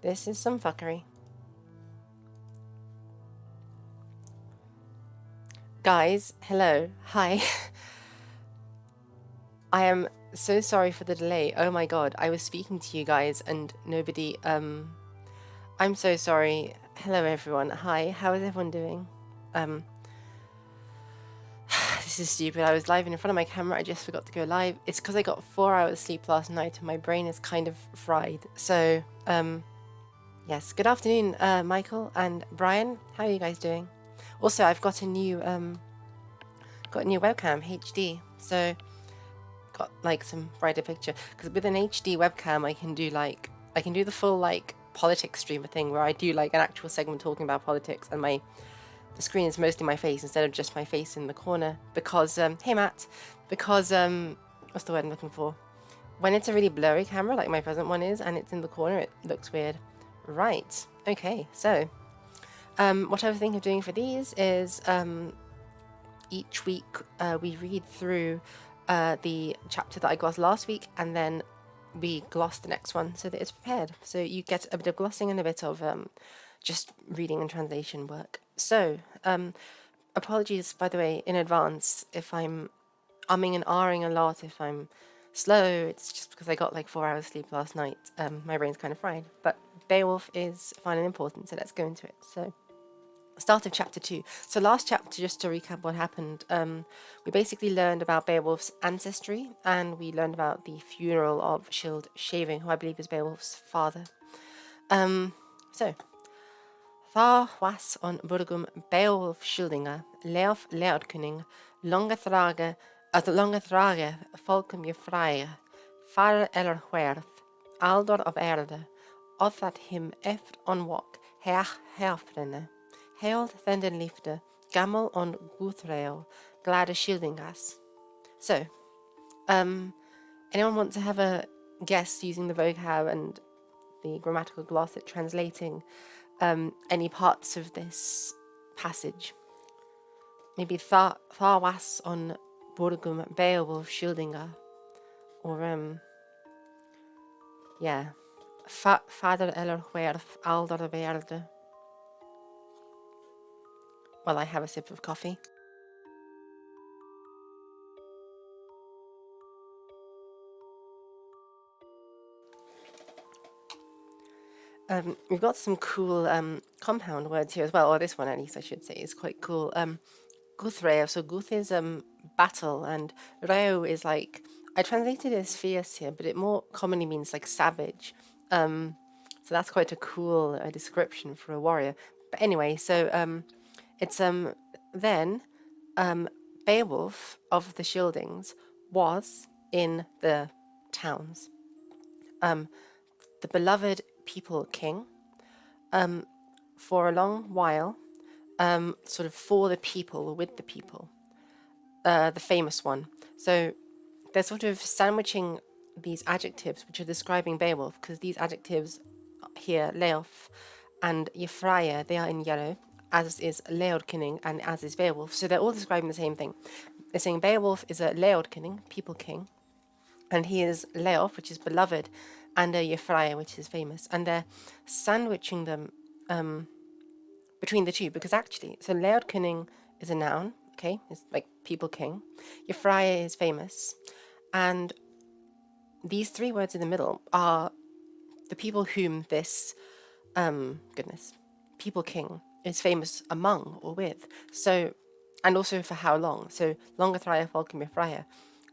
This is some fuckery. Guys, hello. Hi. I am so sorry for the delay. Oh my god, I was speaking to you guys and nobody, I'm so sorry. Hello everyone. Hi, how is everyone doing? Um, this is stupid. I was live in front of my camera. I just forgot to go live. It's because I got 4 hours sleep last night and my brain is kind of fried. So, yes. Good afternoon, Michael and Brian. How are you guys doing? Also, I've got a new webcam, HD. So, got like some brighter picture because with an HD webcam I can do the full like politics streamer thing where I do like an actual segment talking about politics and the screen is mostly my face instead of just my face in the corner because hey Matt, because what's the word I'm looking for, when it's a really blurry camera like my present one is and it's in the corner it looks weird. Right, okay, so what I was thinking of doing for these is each week we read through the chapter that I glossed last week and then we gloss the next one so that it's prepared. So you get a bit of glossing and a bit of just reading and translation work. So apologies, by the way, in advance if I'm umming and ahhing a lot, if I'm slow, it's just because I got like 4 hours sleep last night. My brain's kind of fried. But Beowulf is fun and important, so let's go into it. So start of chapter 2. So last chapter, just to recap what happened, we basically learned about Beowulf's ancestry and we learned about the funeral of Shield Shaving, who I believe is Beowulf's father. So Thar was on Burgum Beowulf Shildinga, Leof Leodkuning, lange trage, Folkum je vrije, Far eller Huerth, Aldor of Erde, Othat him eft on walk, Heach herfrenne. Hailed Thenden Liefde, Gammel on Guthrail, Glade Shieldingas. So, anyone want to have a guess using the vocab and the grammatical gloss at translating any parts of this passage? Maybe Thar was on Burgum Beowulf Shieldinga, or yeah, Fader eller Huerth Aldor of Erde. While I have a sip of coffee. We've got some cool compound words here as well, or this one at least I should say is quite cool. Guthreo, so Guth is battle, and Reo is like, I translated it as fierce here, but it more commonly means like savage. So that's quite a cool description for a warrior. But anyway, so it's then Beowulf of the Shieldings was in the towns. The beloved people king, for a long while, sort of for the people, with the people, the famous one. So they're sort of sandwiching these adjectives which are describing Beowulf, because these adjectives here, Leof and Yefraya, they are in yellow, as is Leodkinning and as is Beowulf. So they're all describing the same thing. They're saying Beowulf is a Leodkinning, people king, and he is Leof, which is beloved, and a Yefraya, which is famous. And they're sandwiching them between the two, because actually, so Leodkinning is a noun, okay? It's like people king. Yefraya is famous. And these three words in the middle are the people whom this, people king is famous among or with. So, and also for how long. So, Longa Thraya, Folkum Yefraya.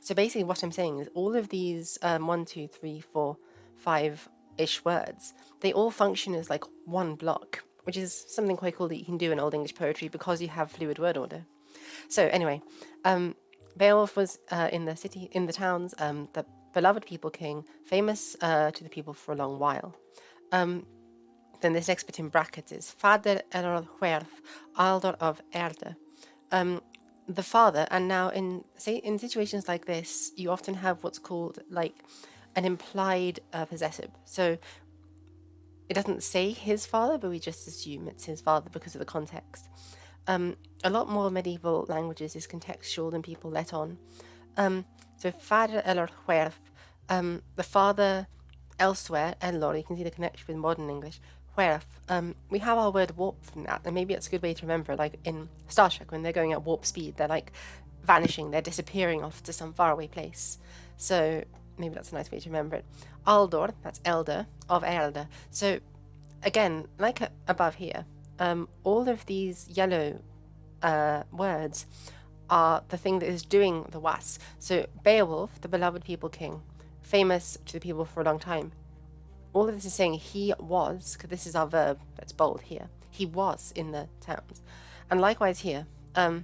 So basically what I'm saying is all of these 1, 2, 3, 4, 5-ish words, they all function as like one block, which is something quite cool that you can do in Old English poetry because you have fluid word order. So anyway, Beowulf was in the city, in the towns, the beloved people king, famous to the people for a long while. Then this next bit in brackets is Fader eller Huerth, Aldor of Erde. The father, and now in situations like this, you often have what's called like an implied possessive. So it doesn't say his father, but we just assume it's his father because of the context. A lot more medieval languages is contextual than people let on. So Vader eller Huerth, the father elsewhere, Ellor, you can see the connection with modern English. Where we have our word warp from that, and maybe it's a good way to remember, like in Star Trek, when they're going at warp speed, they're like vanishing, they're disappearing off to some faraway place. So maybe that's a nice way to remember it. Aldor, that's elder, of Elde. So again, like above here, all of these yellow words are the thing that is doing the was. So Beowulf, the beloved people king, famous to the people for a long time. All of this is saying he was, because this is our verb that's bold here. He was in the towns. And likewise here. So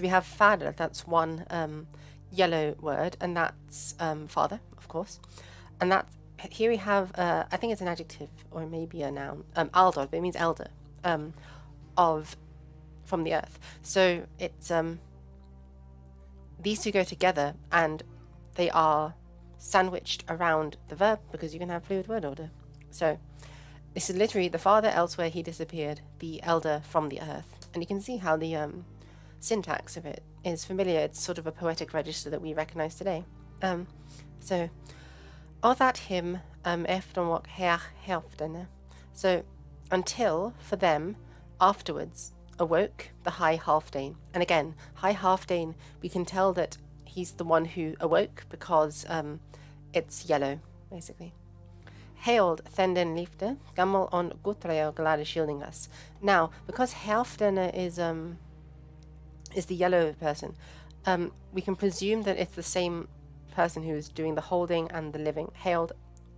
we have fader, that's one yellow word, and that's father, of course. And that here we have, I think it's an adjective or maybe a noun, aldor, but it means elder, of from the earth. So it's these two go together and they are sandwiched around the verb because you can have fluid word order. So this is literally the father elsewhere he disappeared, the elder from the earth. And you can see how the syntax of it is familiar. It's sort of a poetic register that we recognize today. So of that hymn efron wak helften. So until for them afterwards awoke the high Halfdane. And again, high Halfdane, we can tell that he's the one who awoke because it's yellow, basically. Hailed Thenden Liefde, Gammel on Gutreo Glade Shieldingas. Now, because Halfdane is the yellow person, we can presume that it's the same person who's doing the holding and the living. Hailed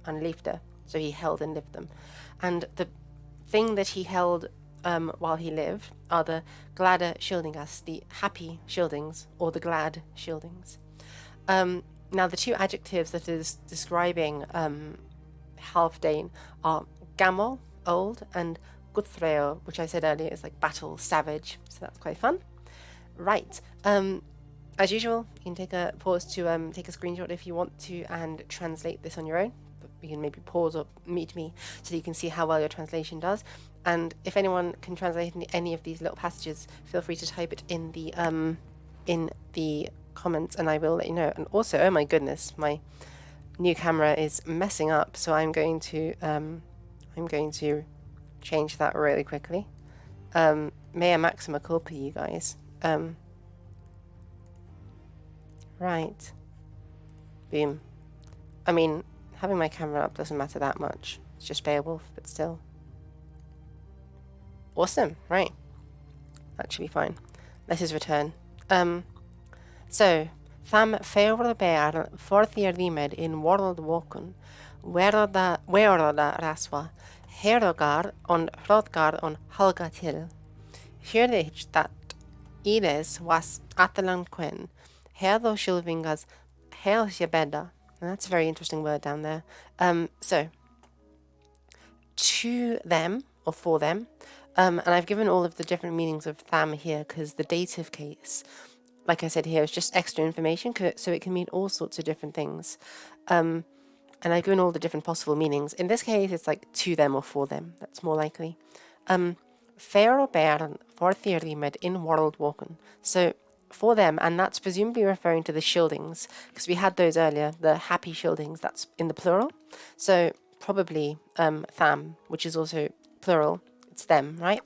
and Liefde, so he held and lived them. And the thing that he held while he lived are the glade Shieldingas, the happy shieldings, or the glad shieldings. Now, the two adjectives that is describing Halfdane are Gamel, old, and Guthreo, which I said earlier is like battle, savage. So that's quite fun. Right. As usual, you can take a pause to take a screenshot if you want to and translate this on your own. You can maybe pause or meet me so that you can see how well your translation does. And if anyone can translate any of these little passages, feel free to type it in the comments and I will let you know. And also, oh my goodness, my new camera is messing up, so I'm going to change that really quickly. Mea maxima culpa, you guys. Right. Boom. I mean, having my camera up doesn't matter that much. It's just Beowulf, but still. Awesome. Right. That should be fine. Let us return. So, tham feurl bear forthier limed in world walkun, werda raswa, herogar on hrodgar on halga till. Hyrich that Ires was atalan quen, herdo shilvingas hel shebeda. That's a very interesting word down there. So, to them, or for them, and I've given all of the different meanings of tham here because the dative case, like I said here, is just extra information, so it can mean all sorts of different things. And I've given all the different possible meanings. In this case, it's like to them or for them. That's more likely. Fair or bear for theory med in world walken. So for them, and that's presumably referring to the shieldings, because we had those earlier, the happy shieldings, that's in the plural. So probably tham, which is also plural, it's them, right?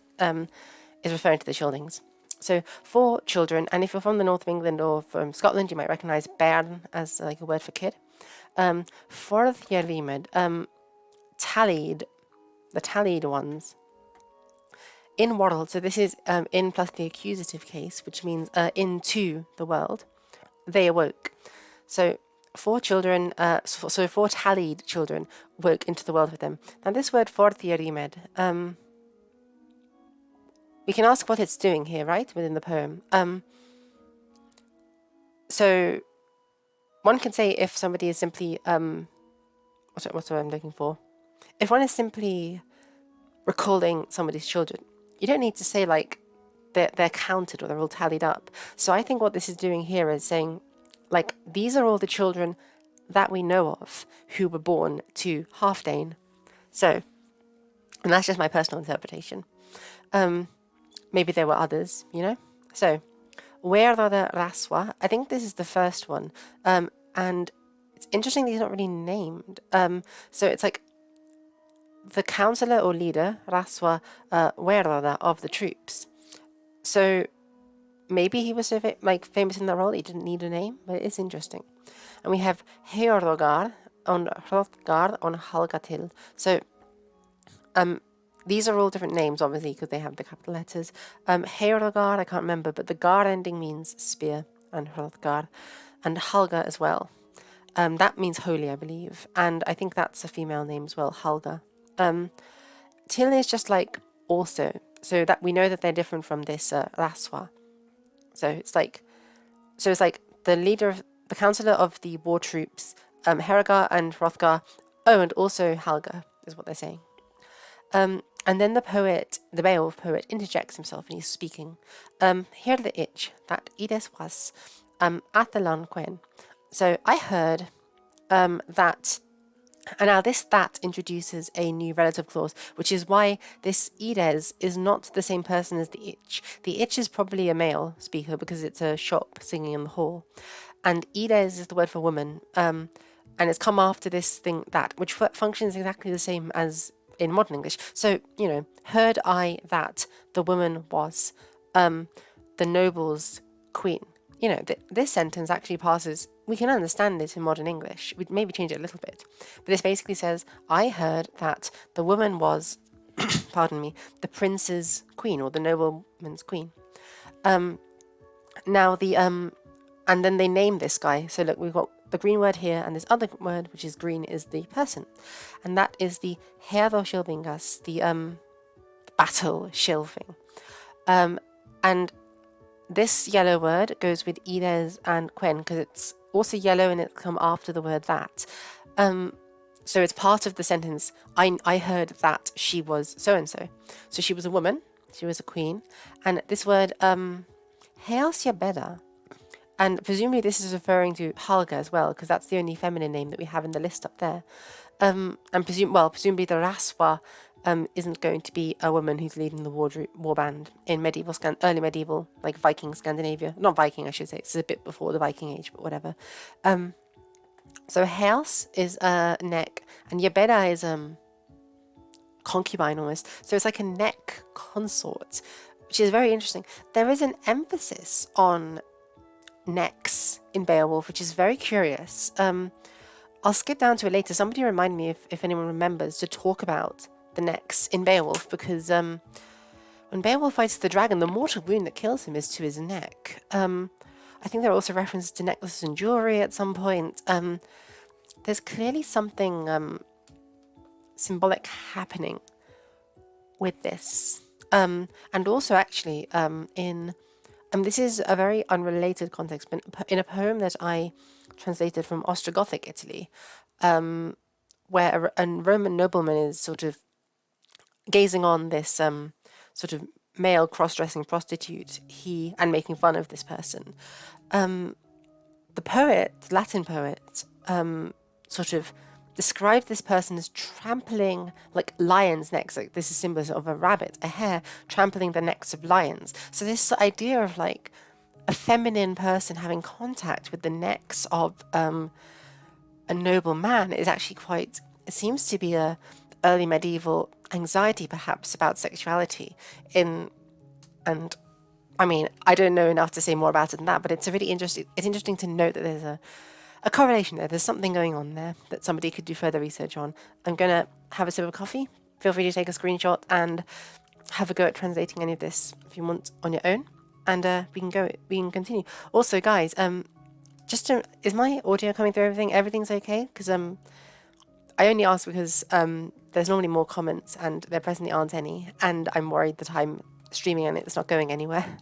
Is referring to the shieldings. So for children, and if you're from the north of England or from Scotland, you might recognise bairn as like a word for kid. For the tallied, the tallied ones, in world, so this is in plus the accusative case, which means into the world, they awoke. So for children, so for tallied children, woke into the world with them. Now this word for the we can ask what it's doing here, right, within the poem. So one can say if somebody is simply, what's what I'm looking for? If one is simply recalling somebody's children, you don't need to say like they're counted or they're all tallied up. So I think what this is doing here is saying, like, these are all the children that we know of who were born to Halfdane. So, and that's just my personal interpretation. Maybe there were others, you know? So, where are the raswa? I think this is the first one. And it's interesting that he's not really named. So it's like the counselor or leader, Raswa Werada, of the troops. So maybe he was so famous in that role he didn't need a name, but it is interesting. And we have Heordogar on Hrothgar on Halgatil. So these are all different names, obviously, because they have the capital letters. Heordogar, I can't remember, but the Gar ending means spear, and Hrothgar, and Halga as well. That means holy, I believe, and I think that's a female name as well, Halga. Til is just like also, so that we know that they're different from this Raswa. So it's like the leader of the counselor of the war troops, Heragar and Hrothgar. Oh, and also Halga is what they're saying. And then the poet, the Beowulf poet, interjects himself and he's speaking. Here the itch that Ides was Athalan Quen. So I heard that, and now that introduces a new relative clause, which is why this Ides is not the same person as the itch. The itch is probably a male speaker because it's a shop singing in the hall. And Ides is the word for woman. And it's come after this thing that, which functions exactly the same as in modern English. So, heard I that the woman was the noble's queen. This sentence actually passes, we can understand it in modern English. We'd maybe change it a little bit. But this basically says, I heard that the woman was, pardon me, the prince's queen or the nobleman's queen. Now and then they name this guy. So look, we've got the green word here, and this other word, which is green, is the person. And that is the Herdo Shilvingas, the battle shilving. And this yellow word goes with Ides and Quen because it's also yellow and it's come after the word that. So it's part of the sentence, I heard that she was so-and-so. So she was a woman, she was a queen. And this word, Healsia Beda, and presumably this is referring to Halga as well, because that's the only feminine name that we have in the list up there. And presumably the Raswa isn't going to be a woman who's leading the war band in early medieval, like Viking Scandinavia. Not Viking, I should say. It's a bit before the Viking age, but whatever. So Heals is neck, and Yabeda is concubine almost. So it's like a neck consort, which is very interesting. There is an emphasis on necks in Beowulf, which is very curious. I'll skip down to it later. Somebody remind me if anyone remembers to talk about the necks in Beowulf, because when Beowulf fights the dragon, the mortal wound that kills him is to his neck. I think there are also references to necklaces and jewelry at some point. There's clearly something symbolic happening with this. And also actually this is a very unrelated context, but in a poem that I translated from Ostrogothic Italy, where a Roman nobleman is sort of gazing on this sort of male cross-dressing prostitute, and making fun of this person. The poet, Latin poet, sort of described this person as trampling like lions' necks. Like this is symbol of a rabbit, a hare trampling the necks of lions. So this idea of like a feminine person having contact with the necks of a noble man is actually it seems to be a early medieval anxiety perhaps about sexuality and I mean, I don't know enough to say more about it than that, but it's interesting to note that there's a correlation there. There's something going on there that somebody could do further research on. I'm going to have a sip of coffee. Feel free to take a screenshot and have a go at translating any of this if you want on your own. And we can continue. Also, guys, is my audio coming through everything? Everything's okay? Because I only ask because there's normally more comments and there presently aren't any. And I'm worried that I'm streaming and it's not going anywhere.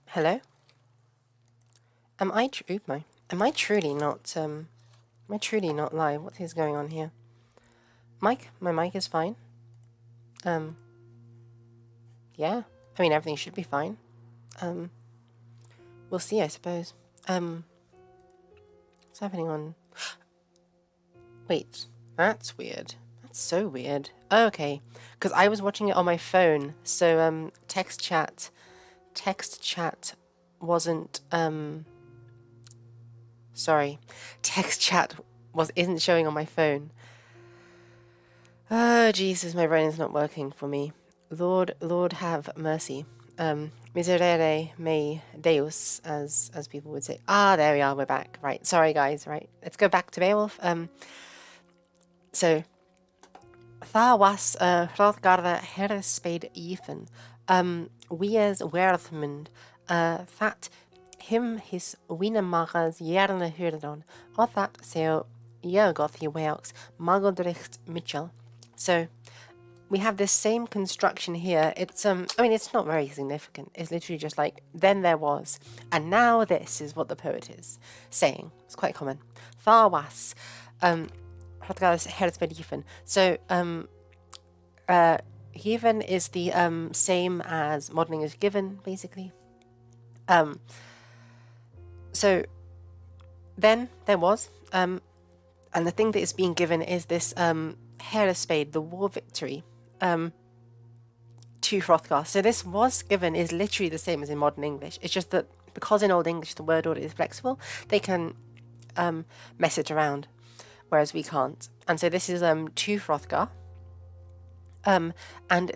Hello? Am I truly not live? What is going on here? My mic is fine. Yeah. I mean, everything should be fine. We'll see, I suppose. What's happening on... Wait, that's weird. That's so weird. Okay, because I was watching it on my phone, so text chat wasn't sorry, text chat isn't showing on my phone. Oh Jesus, my brain is not working for me. Lord have mercy. Miserere mei Deus, as people would say. Ah, there we are, we're back. Right, sorry guys, right. Let's go back to Beowulf. So Tha was Hrothgarda Herrespeid Ethan. Wies Werthmund. That him his Winemagas Jerne Hurdon. Or that seo Yergoth Weox Magodricht Mitchell. So we have this same construction here. It's I mean, it's not very significant. It's literally just like, then there was, and now this is what the poet is saying. It's quite common. Tha was so given is the same as modern English given, basically. So then there was, and the thing that is being given is this Herespade, the war victory, to Hrothgar. So this was given is literally the same as in modern English. It's just that because in Old English the word order is flexible, they can mess it around, whereas we can't. And so this is to Hrothgar. And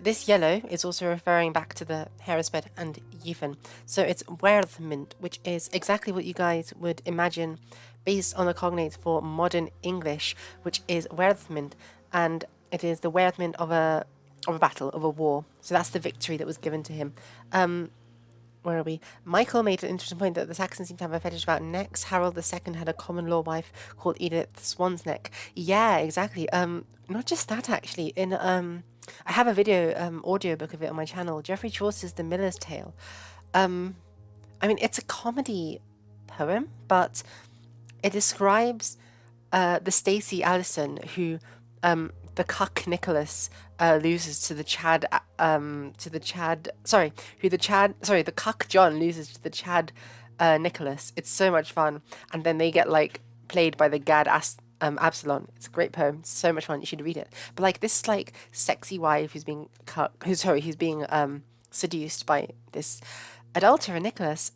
this yellow is also referring back to the Heresped and Yevon. So it's Werthmund, which is exactly what you guys would imagine based on the cognates for modern English, which is Werthmund. And it is the Werthmund of a battle, of a war. So that's the victory that was given to him. Where are we? Michael made an interesting point that the Saxons seem to have a fetish about necks. Harold II had a common law wife called Edith Swan's Neck. Yeah, exactly. Not just that, actually. In I have a video audiobook of it on my channel. Geoffrey Chaucer's The Miller's Tale. I mean, it's a comedy poem, but it describes the Stacey Allison who the cuck Nicholas loses to the Chad the cuck John loses to the Chad Nicholas. It's so much fun, and then they get like played by the Gad Absalon. It's a great poem. It's so much fun. You should read it. But like this like sexy wife who's being who's being seduced by this adulterer Nicholas.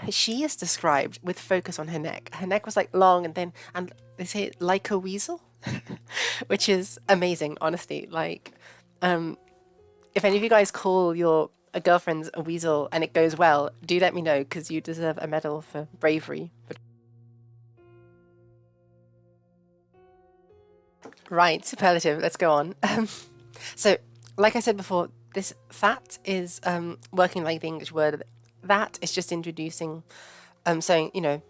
She is described with focus on her neck. Her neck was like long and thin, and they say like a weasel, which is amazing, honestly. Like, if any of you guys call your girlfriends a weasel and it goes well, do let me know, because you deserve a medal for bravery. Right, superlative. Let's go on. So, like I said before, this that is working like the English word. That is just introducing, saying, you know,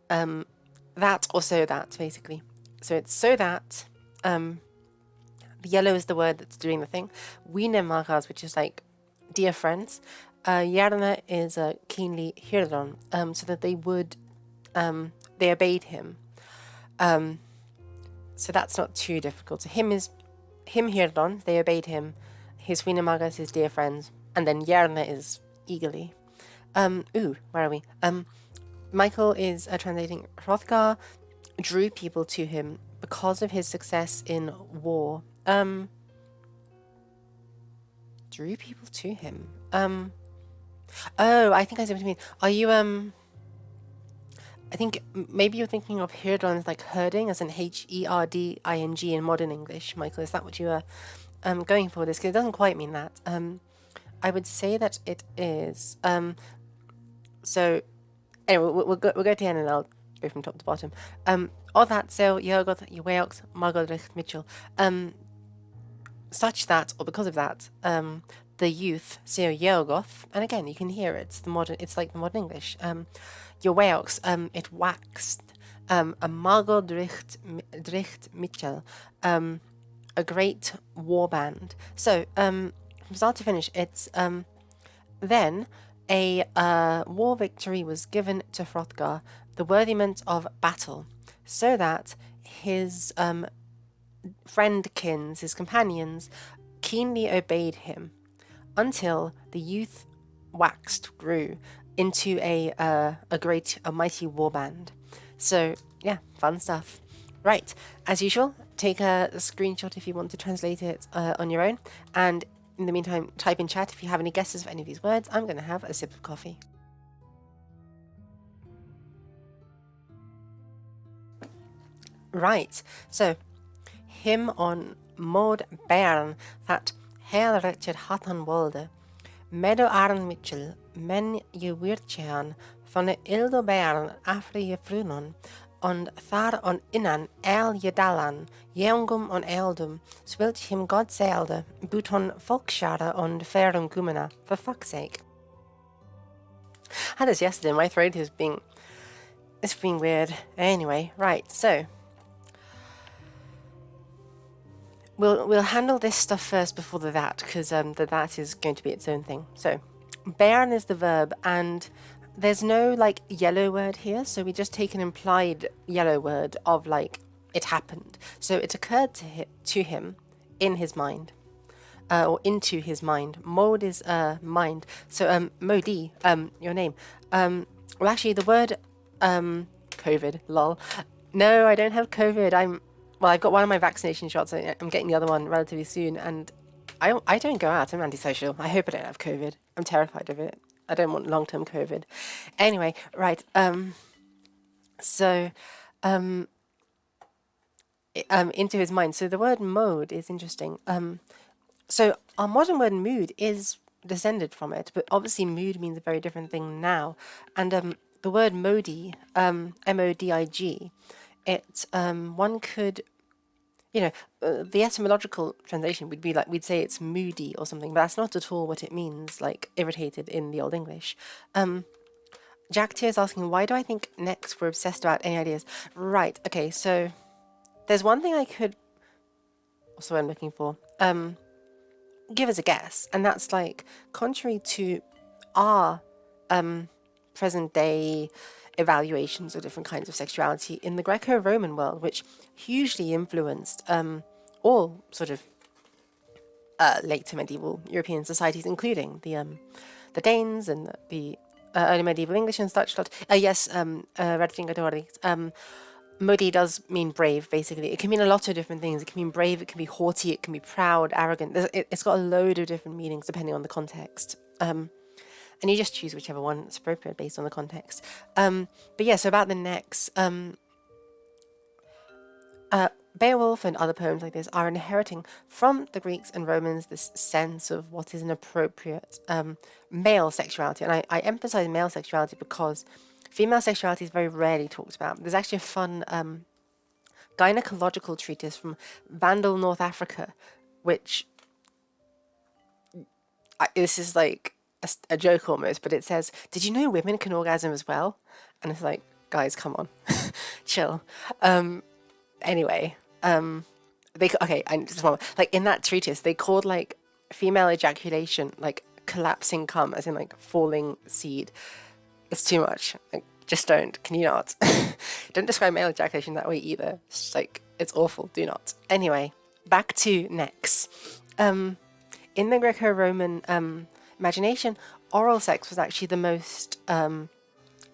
that or so that, basically. So it's so that, the yellow is the word that's doing the thing. Winemagas, which is like, dear friends. Jarna is keenly Hirdon, so that they would, they obeyed him. So that's not too difficult. So him Hirdon, they obeyed him. His Winemagas, his dear friends. And then Jarna is eagerly. Where are we? Michael is translating. Hrothgar drew people to him because of his success in war. Drew people to him. Oh, I think I see what you mean. Are you, I think maybe you're thinking of Hirdon like herding, as in Herding in modern English, Michael. Is that what you are going for this? Because it doesn't quite mean that. I would say that it is. So, anyway, we'll go to the end and I'll go from top to bottom. Or that so Jörgoth Weox Margodricht Mitchell. Such that, or because of that, the youth, so Jörgoth, and again you can hear it, it's like the modern English. Weox, it waxed. A Margodricht Mitchell, a great war band. So, from start to finish, it's then a war victory was given to Hrothgar, the worthiment of battle, so that his friendkins, his companions, keenly obeyed him, until the youth grew into a mighty war band. So yeah, fun stuff. Right, as usual, take a screenshot if you want to translate it on your own. And in the meantime, type in chat if you have any guesses for any of these words. I'm going to have a sip of coffee. Right, so him on Maud Bern that heel Richard Hatton Walde. Meadow Arn Mitchell, men je wirtjehan, van de Ildo Bern afre je frunon, und thar on innan el je dalan, jeungum on eldum, zwilt him God zelde, buton volkschade on ferum gumena, for fuck's sake. I had this yesterday, my throat is being weird. Anyway, right, so We'll handle this stuff first before the that, because the that is going to be its own thing. So, Bern is the verb, and there's no like yellow word here, so we just take an implied yellow word of like it happened. So it occurred to him in his mind, or into his mind. Mode is mind. So Modi, your name. Well, actually, the word COVID. Lol. No, I don't have COVID. I've got one of my vaccination shots. I'm getting the other one relatively soon, and I don't go out. I'm antisocial. I hope I don't have COVID. I'm terrified of it. I don't want long-term COVID. Anyway, right. Into his mind. So the word mode is interesting. So our modern word mood is descended from it, but obviously mood means a very different thing now. And the word modi, M-O-D-I-G, it one could, the etymological translation would be like, we'd say it's moody or something, but that's not at all what it means, like irritated in the Old English. Jack Tier is asking, why do I think next we're obsessed about any ideas? Right, okay, so there's one thing I could, what's the word I'm looking for? Give as a guess, and that's like, contrary to our present day evaluations of different kinds of sexuality in the Greco-Roman world, which hugely influenced all sort of later medieval European societies, including the Danes and the early medieval English and such. Modi does mean brave, basically. It can mean a lot of different things. It can mean brave, it can be haughty, it can be proud, arrogant. It's got a load of different meanings depending on the context. And you just choose whichever one is appropriate based on the context. But yeah, so about the necks, Beowulf and other poems like this are inheriting from the Greeks and Romans this sense of what is an appropriate male sexuality. And I emphasize male sexuality because female sexuality is very rarely talked about. There's actually a fun gynecological treatise from Vandal, North Africa, which this is like a joke almost, but it says, did you know women can orgasm as well? And it's like, guys, come on, chill. Anyway, I just want, like, in that treatise, they called like female ejaculation like collapsing cum, as in like falling seed. It's too much. Like, just don't. Can you not? Don't describe male ejaculation that way either. It's just like, it's awful. Do not. Anyway, back to necks. In the Greco-Roman imagination, oral sex was actually the most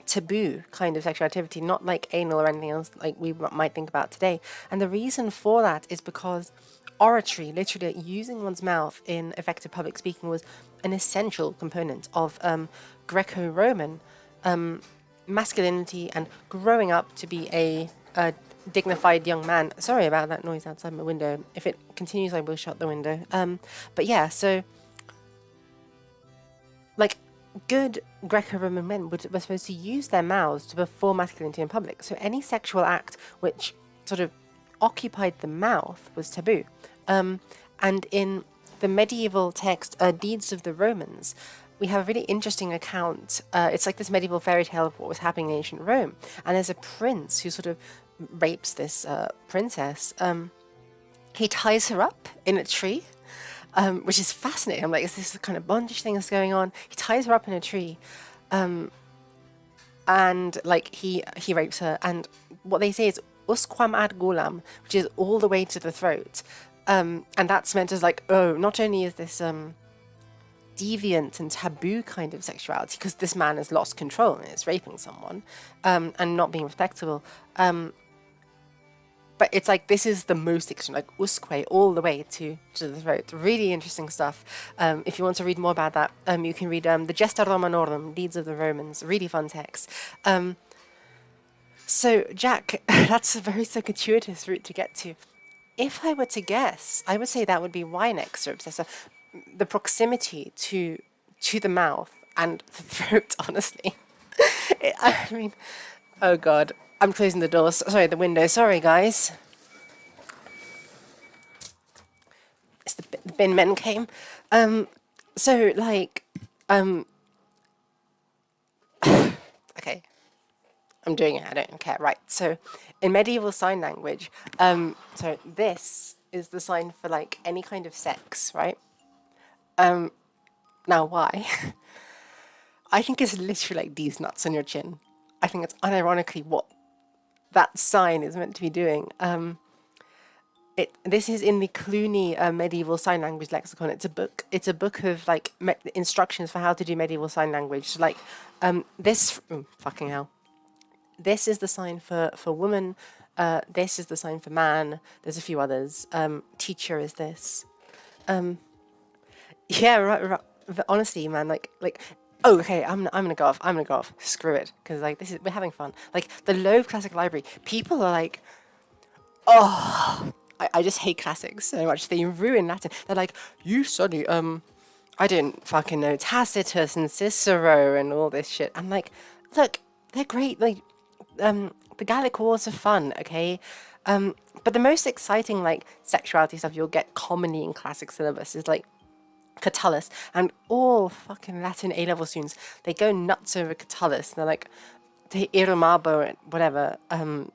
taboo kind of sexual activity, not like anal or anything else like we might think about today. And the reason for that is because oratory, literally using one's mouth in effective public speaking, was an essential component of Greco-Roman masculinity and growing up to be a dignified young man. Sorry about that noise outside my window. If it continues, I will shut the window. But yeah, so like good Greco-Roman men were supposed to use their mouths to perform masculinity in public. So any sexual act which sort of occupied the mouth was taboo. And in the medieval text, Deeds of the Romans, we have a really interesting account. It's like this medieval fairy tale of what was happening in ancient Rome. And there's a prince who sort of rapes this princess. He ties her up in a tree. Which is fascinating. I'm like, is this the kind of bondage thing that's going on? He ties her up in a tree, and like he rapes her. And what they say is usquam ad gulam, which is all the way to the throat. And that's meant as like, oh, not only is this deviant and taboo kind of sexuality, because this man has lost control and is raping someone, and not being respectable, but but it's like this is the most extreme, like usque all the way to the throat. Really interesting stuff. If you want to read more about that, you can read the Gesta Romanorum, Deeds of the Romans. Really fun text. So Jack, that's a very circuitous route to get to. If I were to guess, I would say that would be wine excerpts. So the proximity to the mouth and the throat, honestly. I mean, oh God, I'm closing the door. Sorry, the window. Sorry, guys. It's the bin men came. So like, okay, I'm doing it. I don't care. Right. So, in medieval sign language, so this is the sign for like any kind of sex, right? Now, why? I think it's literally like these nuts on your chin. I think it's unironically what that sign is meant to be doing. This is in the Cluny medieval sign language lexicon. It's a book. It's a book of like instructions for how to do medieval sign language. So, like this, fucking hell. This is the sign for woman. This is the sign for man. There's a few others. Teacher is this. Yeah, right. Honestly, man, like. Oh, okay. I'm gonna go off. I'm gonna go off. Screw it, because like we're having fun. Like the Loeb Classic Library, people are like, oh, I just hate classics so much. They ruin Latin. They're like, you study I didn't fucking know Tacitus and Cicero and all this shit. I'm like, look, they're great. Like, the Gallic Wars are fun, okay? But the most exciting like sexuality stuff you'll get commonly in classic syllabus is like Catullus, and all fucking Latin A-level students, they go nuts over Catullus. They're like, De Irumabo and whatever. And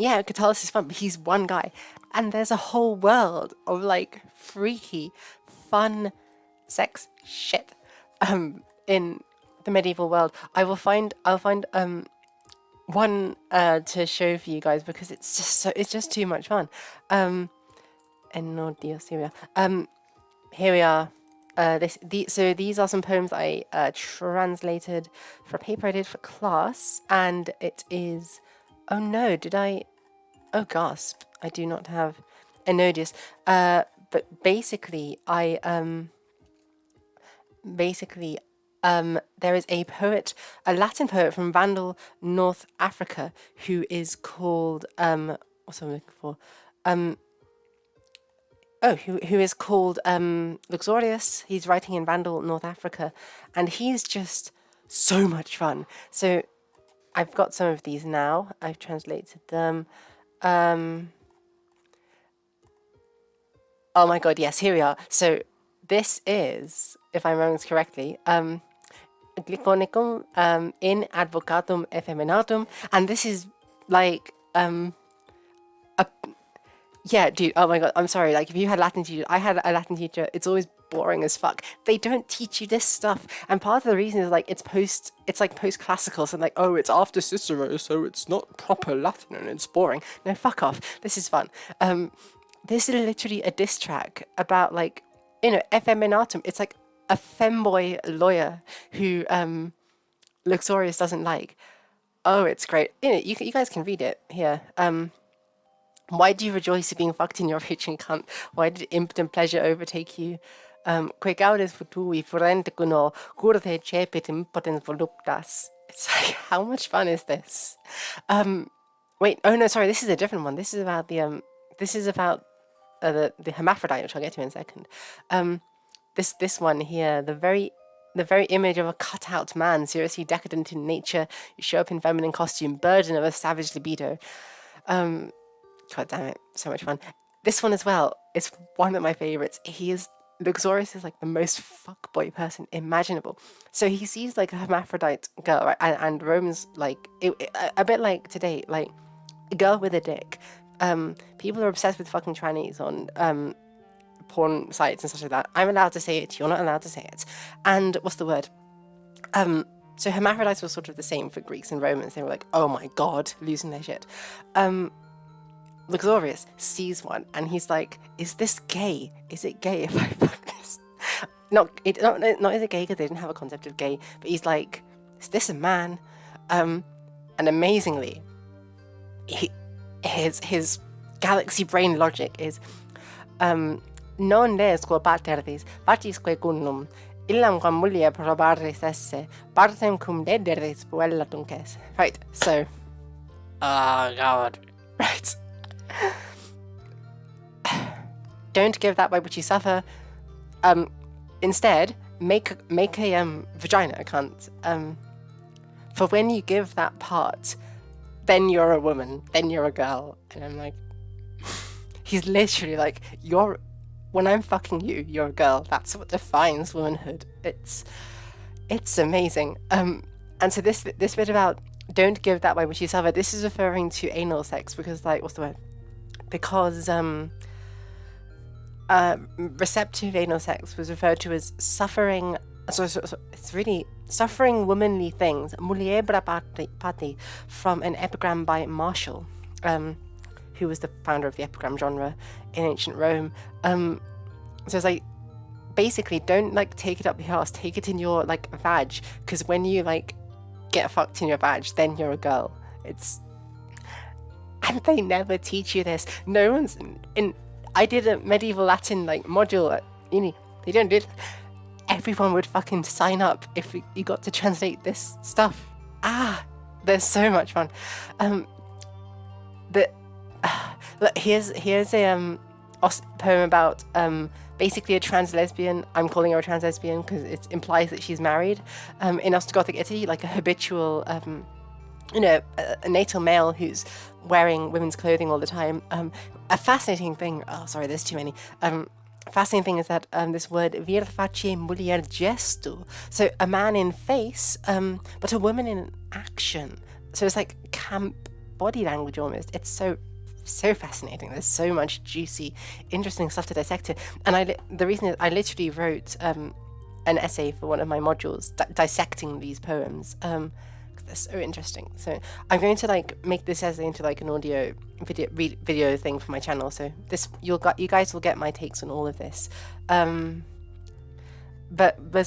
yeah, Catullus is fun, but he's one guy. And there's a whole world of like freaky, fun sex shit in the medieval world. I'll find one to show for you guys because it's just too much fun. And no Dios, here we are. Here we are. So these are some poems I translated for a paper I did for class, and it is. Oh no! Did I? Oh gasp! I do not have Enodius. But basically, there is a poet, a Latin poet from Vandal, North Africa, who is called what's I'm looking for? Who is called Luxorius. He's writing in Vandal, North Africa, and he's just so much fun. So I've got some of these now. I've translated them. Oh my god, yes, here we are. So this is, if I remember correctly, Glyconicum in advocatum effeminatum, and this is like yeah, dude, oh my god, I'm sorry, like if you had Latin teacher, I had a Latin teacher, it's always boring as fuck. They don't teach you this stuff, and part of the reason is like it's like post-classical, so like, oh, it's after Cicero, so it's not proper Latin and it's boring. No, fuck off, this is fun. This is literally a diss track about like, effeminatum. It's like a femboy lawyer who Luxorius doesn't like. Oh, it's great. You guys can read it here. Why do you rejoice at being fucked in your raging cunt? Why did impotent pleasure overtake you? Que gaudes futui furente cuno curde cepit impotens voluptas. It's like, how much fun is this? Wait, oh no, sorry, this is a different one. This is about the the hermaphrodite, which I'll get to in a second. This one here, the very image of a cut-out man, seriously decadent in nature, you show up in feminine costume, burden of a savage libido. God damn it, so much fun. This one as well is one of my favorites. Luxorius is like the most fuckboy person imaginable. So he sees like a hermaphrodite girl, right? And Rome's like, a bit like today, like a girl with a dick. People are obsessed with fucking trannies on porn sites and stuff like that. I'm allowed to say it, you're not allowed to say it. And what's the word? So hermaphrodites were sort of the same for Greeks and Romans. They were like, oh my god, losing their shit. Luxorius sees one and he's like, is this gay? Is it gay if I fuck this? Not is it gay because they didn't have a concept of gay, but he's like, is this a man? And amazingly, his galaxy brain logic is non lesko paterdis vatisque cunnum illam quam mulia probaris esse partem cum dederis puella tunces. Right, so oh god. Right. Don't give that by which you suffer. Instead, make a vagina, cunt. For when you give that part, then you're a woman, then you're a girl. And I'm like, he's literally like, when I'm fucking you, you're a girl. That's what defines womanhood. It's amazing. And so this bit about don't give that by which you suffer, this is referring to anal sex because, like, what's the word? Because receptive anal sex was referred to as suffering. So it's really suffering womanly things. Muliebra pati, from an epigram by Martial, who was the founder of the epigram genre in ancient Rome. So it's like, basically, don't like take it up your ass, take it in your like vag, because when you like get fucked in your vag, then you're a girl. And they never teach you this. No one's in. I did a medieval Latin like module at uni. They don't do it. Everyone would fucking sign up if you got to translate this stuff. There's so much fun. Look, here's a poem about basically a trans lesbian. I'm calling her a trans lesbian because it implies that she's married. In Ostrogothic Italy, like a habitual, a natal male who's wearing women's clothing all the time. A fascinating thing. Oh, sorry, there's too many. Fascinating thing is that this word vir face mulier gesto, so a man in face, but a woman in action. So it's like camp body language almost. It's so fascinating. There's so much juicy, interesting stuff to dissect here. And the reason is I literally wrote an essay for one of my modules dissecting these poems. They're so interesting. So I'm going to like make this essay into like an audio video thing for my channel. So this you guys will get my takes on all of this. But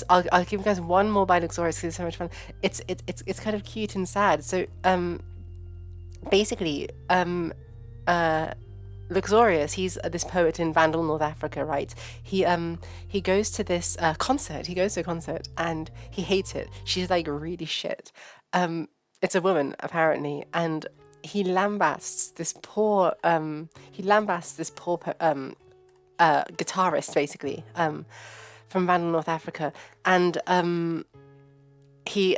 I'll give you guys one more by Luxorius because it's so much fun. It's kind of cute and sad. So basically Luxorius, he's this poet in Vandal, North Africa, right? He goes to this concert. He goes to a concert and he hates it. She's like really shit. It's a woman apparently, and he lambasts this poor guitarist basically from Vandal, North Africa, and he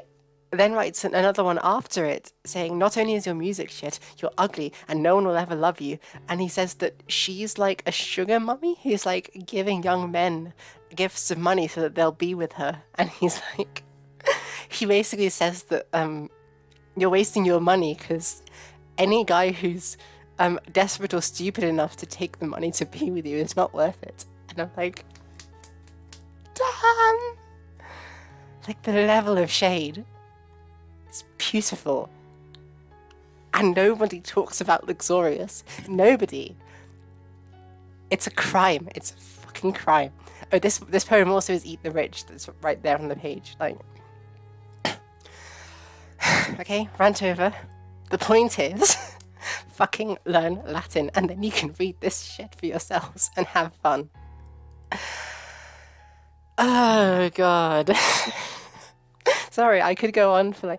then writes another one after it saying, not only is your music shit, you're ugly and no one will ever love you. And he says that she's like a sugar mummy who's like giving young men gifts of money so that they'll be with her. And he's like, he basically says that you're wasting your money because any guy who's desperate or stupid enough to take the money to be with you is not worth it. And I'm like, damn! Like the level of shade. It's beautiful. And nobody talks about Luxorius. Nobody. It's a crime. It's a fucking crime. Oh, this poem also is Eat the Rich. That's right there on the page. Like, okay, rant over. The point is, fucking learn Latin and then you can read this shit for yourselves and have fun. Oh, God. Sorry, I could go on for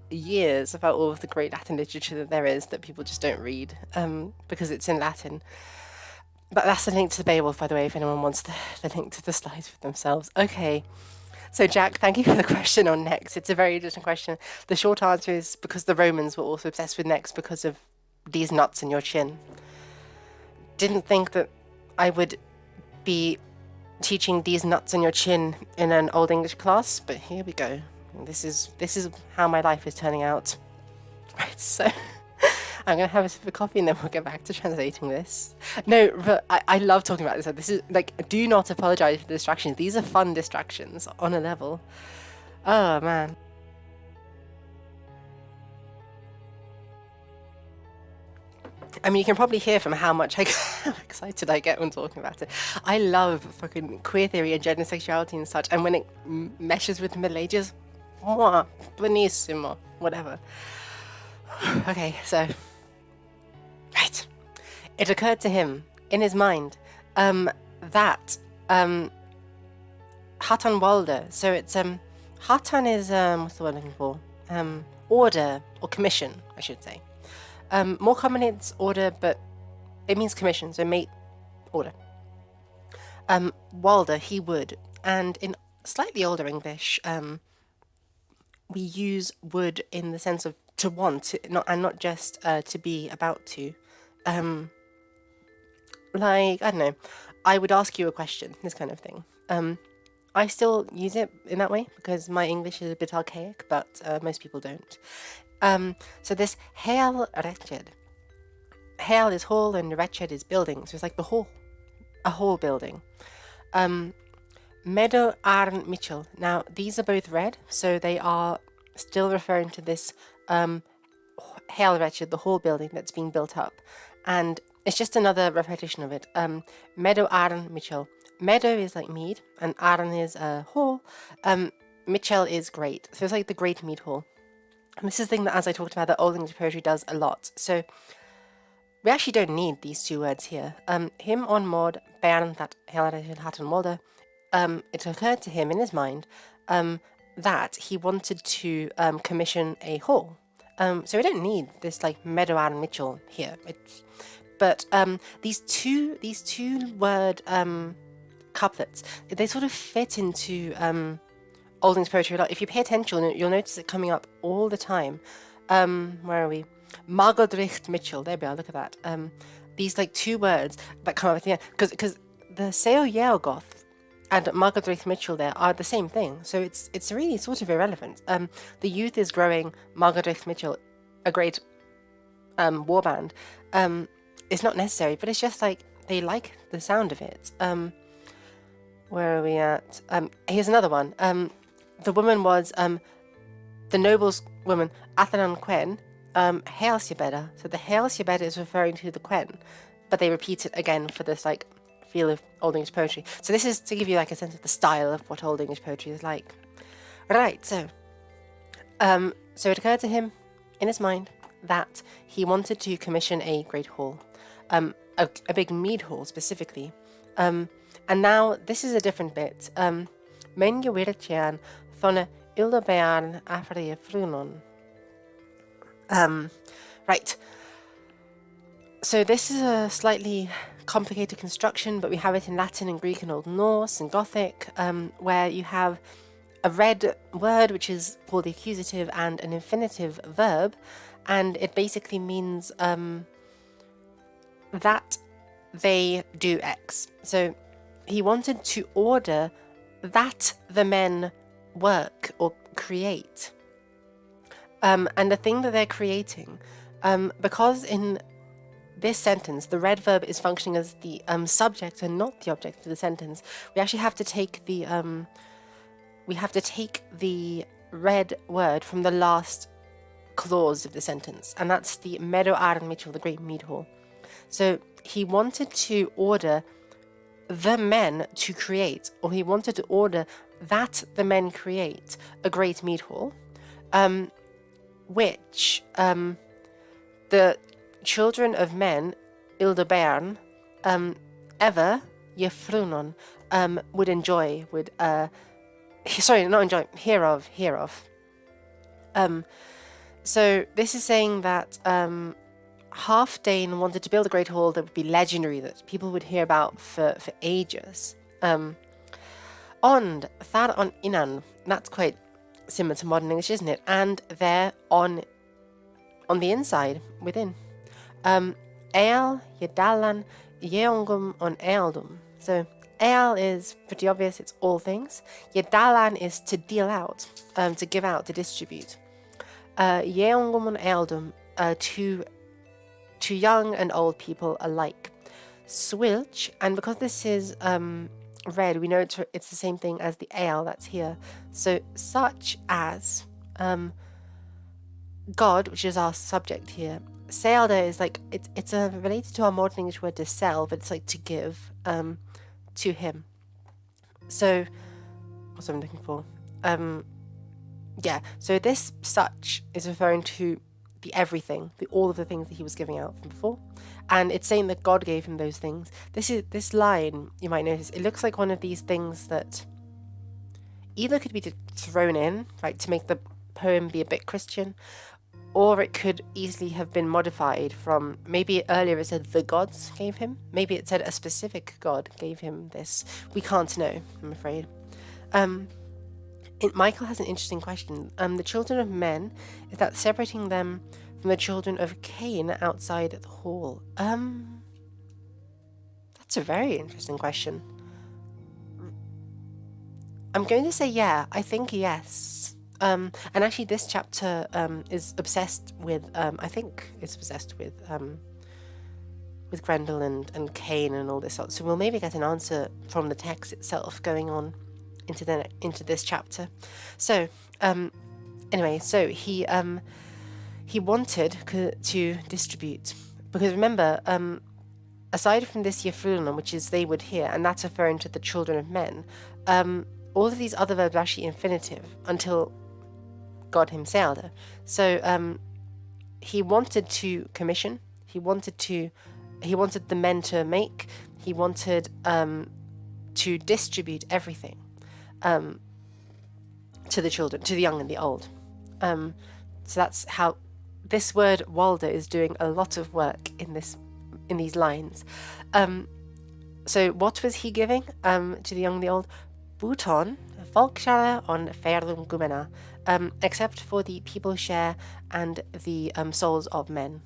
years about all of the great Latin literature that there is that people just don't read because it's in Latin. But that's the link to Beowulf, by the way, if anyone wants the link to the slides for themselves. Okay, so Jack, thank you for the question on necks. It's a very interesting question. The short answer is because the Romans were also obsessed with necks because of these nuts in your chin. Didn't think that I would be teaching these nuts on your chin in an Old English class, but here we go. This is how my life is turning out. Right, so I'm gonna have a sip of coffee and then we'll get back to translating this. No, but I love talking about this. This is like, do not apologize for the distractions. These are fun distractions on a level. Oh man. I mean, you can probably hear from how much how excited I get when talking about it. I love fucking queer theory and gender sexuality and such, and when it meshes with the Middle Ages, buonissimo, whatever. Okay, so It occurred to him in his mind that Hatan Walder. So it's Hatan is what's the word I'm looking for? Order or commission, I should say. More commonly it's order, but it means commission, so mate order. Walder, he would, and in slightly older English, we use would in the sense of to want, not just to be about to. Like, I don't know, I would ask you a question, this kind of thing. I still use it in that way because my English is a bit archaic, but most people don't. So this hel wretched. Hel is hall and wretched is building, so it's like the whole, a whole building. Meadow Arn Mitchell. Now these are both red, so they are still referring to this hel wretched, the whole building that's being built up, and it's just another repetition of it. Meadow Arn Mitchell. Meadow is like mead, and Arn is hall. Mitchell is great, so it's like the Great Mead Hall. And this is the thing that, as I talked about, that Old English poetry does a lot. So we actually don't need these two words here. Him on mod Bern that Helred Hatten Molde. It occurred to him in his mind that he wanted to commission a hall. So we don't need this like Meadow Arn Mitchell here. But these two word couplets, they sort of fit into Old English poetry a lot. If you pay attention, you'll notice it coming up all the time. Where are we? Margodricht Mitchell. There we are. Look at that. These like two words that come up at the end, because the Seo Yeogoth and Margodricht Mitchell there are the same thing. So it's really sort of irrelevant. The youth is growing. Margodricht Mitchell, a great war band. It's not necessary, but it's just like they like the sound of it. Where are we at? Here's another one. The woman was the noble's woman, Athanan Quen, Hail Siebeda. So the Hail Siebeda is referring to the Quen, but they repeat it again for this like feel of Old English poetry. So this is to give you like a sense of the style of what Old English poetry is like. Right, so it occurred to him in his mind that he wanted to commission a great hall, a big mead hall specifically. And now this is a different bit. Men gewirtjan thonne ildebean afrie frunon. Right. So this is a slightly complicated construction, but we have it in Latin and Greek and Old Norse and Gothic, where you have a red word which is called the accusative and an infinitive verb, and it basically means that they do X. So he wanted to order that the men work or create. And the thing that they're creating, because in this sentence, the red verb is functioning as the subject and not the object of the sentence, we actually have to take the red word from the last clause of the sentence, and that's the Meadow Arn Mitchell, the Great Mead Hall. So he wanted to order the men to create, or he wanted to order that the men create a great mead hall, which the children of men, Ildebearn, ever Jefrunon, would enjoy, hear of. So this is saying that Halfdane wanted to build a great hall that would be legendary, that people would hear about for ages. Und thar on inan, that's quite similar to modern English, isn't it? And there on the inside, within. Eal, Yedalan, Yeongum on Ealdum. So Eal is pretty obvious, it's all things. Yedalan is to deal out, to give out, to distribute. Yeongum on Ealdum, to young and old people alike. Swilch, and because this is red, we know it's the same thing as the ale that's here. So such as God, which is our subject here. Sealda is like it's related to our modern English word to sell, but it's like to give to him. So what's I'm looking for? So this such is referring to the everything, all of the things that he was giving out from before. and it's saying that God gave him those things. This line, you might notice, it looks like one of these things that either could be thrown in, right, to make the poem be a bit Christian, or it could easily have been modified from, maybe earlier it said the gods gave him, maybe it said a specific god gave him this. We can't know, I'm afraid. Michael has an interesting question. The children of men, is that separating them from the children of Cain outside the hall? That's a very interesting question. I'm going to say yeah. I think yes. And actually, this chapter is obsessed with. I think it's obsessed with Grendel and Cain and all this sort. So we'll maybe get an answer from the text itself going on into this chapter. So anyway, so he wanted to distribute, because remember, aside from this Yefruna, which is they would hear, and that's referring to the children of men, all of these other verbs are actually infinitive until God himself. So he wanted to commission, he wanted the men to make, he wanted to distribute everything to the children, to the young and the old. So that's how this word Walder is doing a lot of work in these lines. So what was he giving to the young and the old? Buton, folkshare on Ferdum Gumena, except for the people share and the souls of men.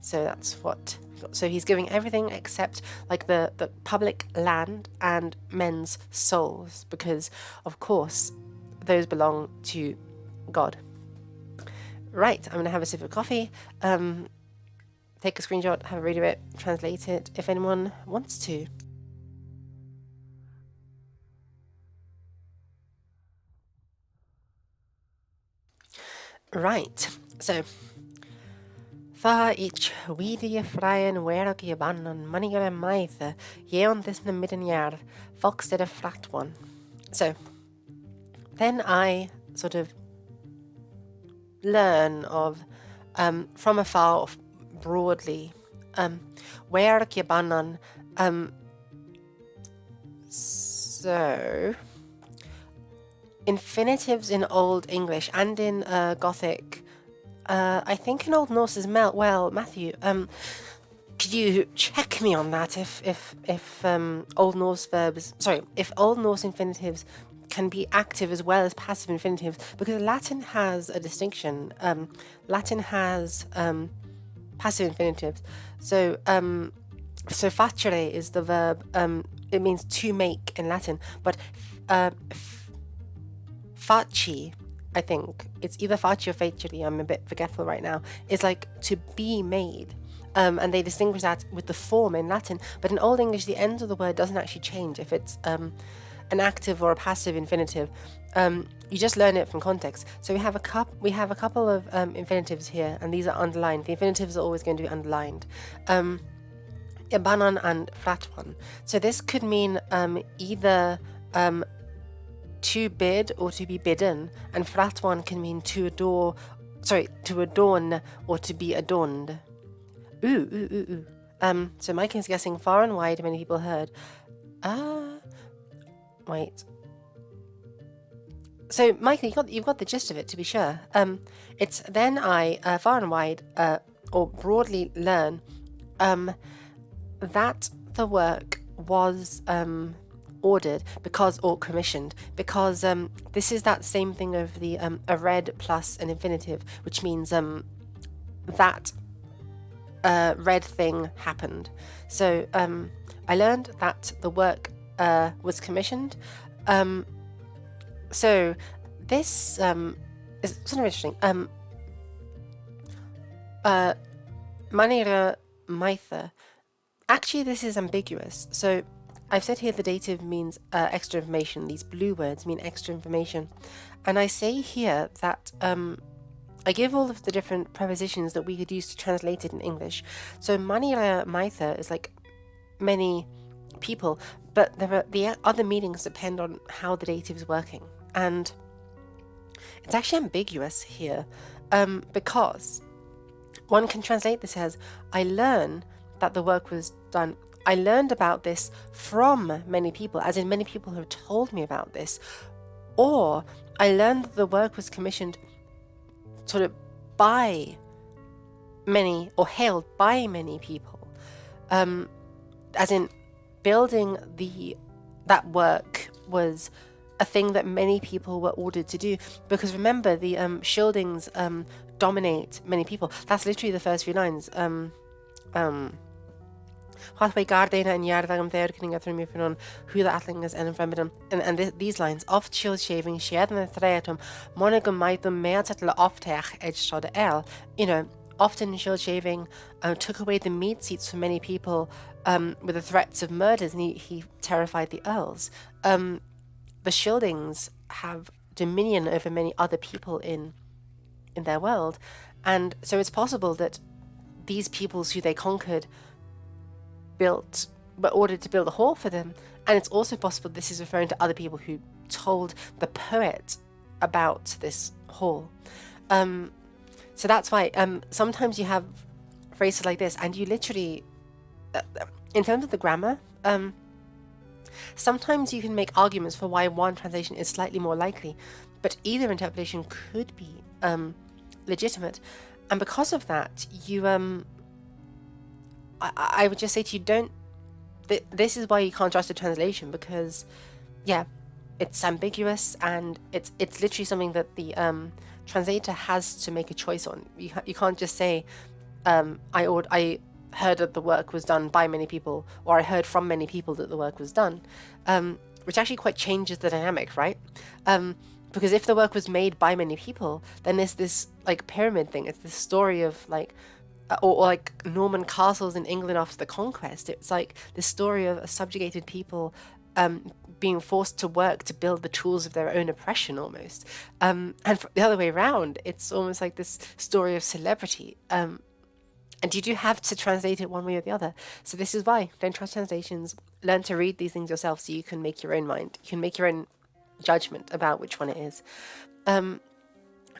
So that's what. So he's giving everything except like the public land and men's souls, because of course those belong to God. Right, I'm going to have a sip of coffee, take a screenshot, have a read of it, translate it if anyone wants to. Right, so Fa ich weedy freien werk je bannen maniger maithe ye on this na midden jaar fox did a flat one. So then I sort of learn of from afar broadly werk je bannen. So infinitives in Old English and in Gothic, I think in Old Norse as well. Matthew, could you check me on that? If Old Norse verbs, if Old Norse infinitives can be active as well as passive infinitives, because Latin has a distinction. Latin has passive infinitives. So facere is the verb. It means to make in Latin, but faci, I think it's either faci or facere, I'm a bit forgetful right now, is like to be made. And they distinguish that with the form in Latin, but in Old English the end of the word doesn't actually change if it's an active or a passive infinitive. You just learn it from context. So we have a couple of infinitives here, and these are underlined. The infinitives are always going to be underlined. Banan and fratwan. So this could mean either to bid or to be bidden, and fratwan can mean to adorn or to be adorned. So Mike is guessing far and wide. Many people heard. Wait. So Michael, you've got the gist of it, to be sure. It's then I far and wide or broadly learn that the work was ordered or commissioned, because this is that same thing of the a red plus an infinitive, which means that red thing happened. So I learned that the work was commissioned. So this is sort of interesting. Manera maitha. Actually, this is ambiguous. So I've said here the dative means extra information. These blue words mean extra information. And I say here that I give all of the different prepositions that we could use to translate it in English. So manera maitha is like many people, but the other meanings depend on how the dative is working. And it's actually ambiguous here, because one can translate this as I learn that the work was done. I learned about this from many people, as in many people have told me about this, or I learned that the work was commissioned sort of by many, or hailed by many people, as in building that work was a thing that many people were ordered to do. Because remember, the Scyldings dominate many people. That's literally the first few lines. Halfway Gardena and Yardagam there getting through me on who the Atlingas and Femidum and these lines oft shield shaving shaden and threatum monogam maitum meatatla oftech edge shot el. You know, often shield shaving took away the meat seats for many people with the threats of murders, and he terrified the earls. The Scyldings have dominion over many other people in their world, and so it's possible that these peoples who they conquered were ordered to build a hall for them. And it's also possible this is referring to other people who told the poet about this hall. So that's why sometimes you have phrases like this, and you literally, in terms of the grammar, sometimes you can make arguments for why one translation is slightly more likely, but either interpretation could be legitimate. And because of that, you I would just say to you, this is why you can't trust a translation, because yeah, it's ambiguous, and it's literally something that the translator has to make a choice on. You can't just say I heard that the work was done by many people, or I heard from many people that the work was done, which actually quite changes the dynamic, right? Because if the work was made by many people, then there's this like pyramid thing. It's this story of like or like Norman castles in England after the conquest. It's like the story of a subjugated people being forced to work to build the tools of their own oppression, almost. And the other way around, it's almost like this story of celebrity. And you do have to translate it one way or the other. So this is why, don't trust translations. Learn to read these things yourself so you can make your own mind. You can make your own judgment about which one it is.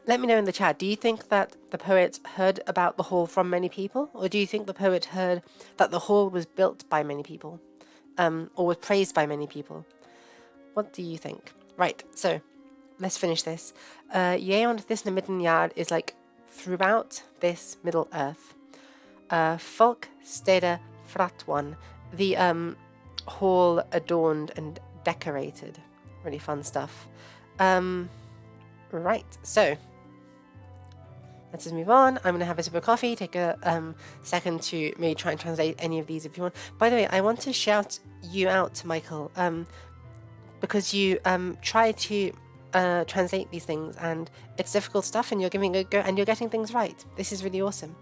Let me know in the chat, do you think that the poet heard about the hall from many people? Or do you think the poet heard that the hall was built by many people? Or was praised by many people? What do you think? Right, so let's finish this. Yeond this midden yard is like throughout this Middle Earth. Folk stede fratwan, the hall adorned and decorated. Really fun stuff. Right, so let's just move on. I'm going to have a sip of coffee, take a second to maybe try and translate any of these if you want. By the way, I want to shout you out, Michael, because you try to translate these things, and it's difficult stuff, and you're giving it a go, and you're getting things right. This is really awesome.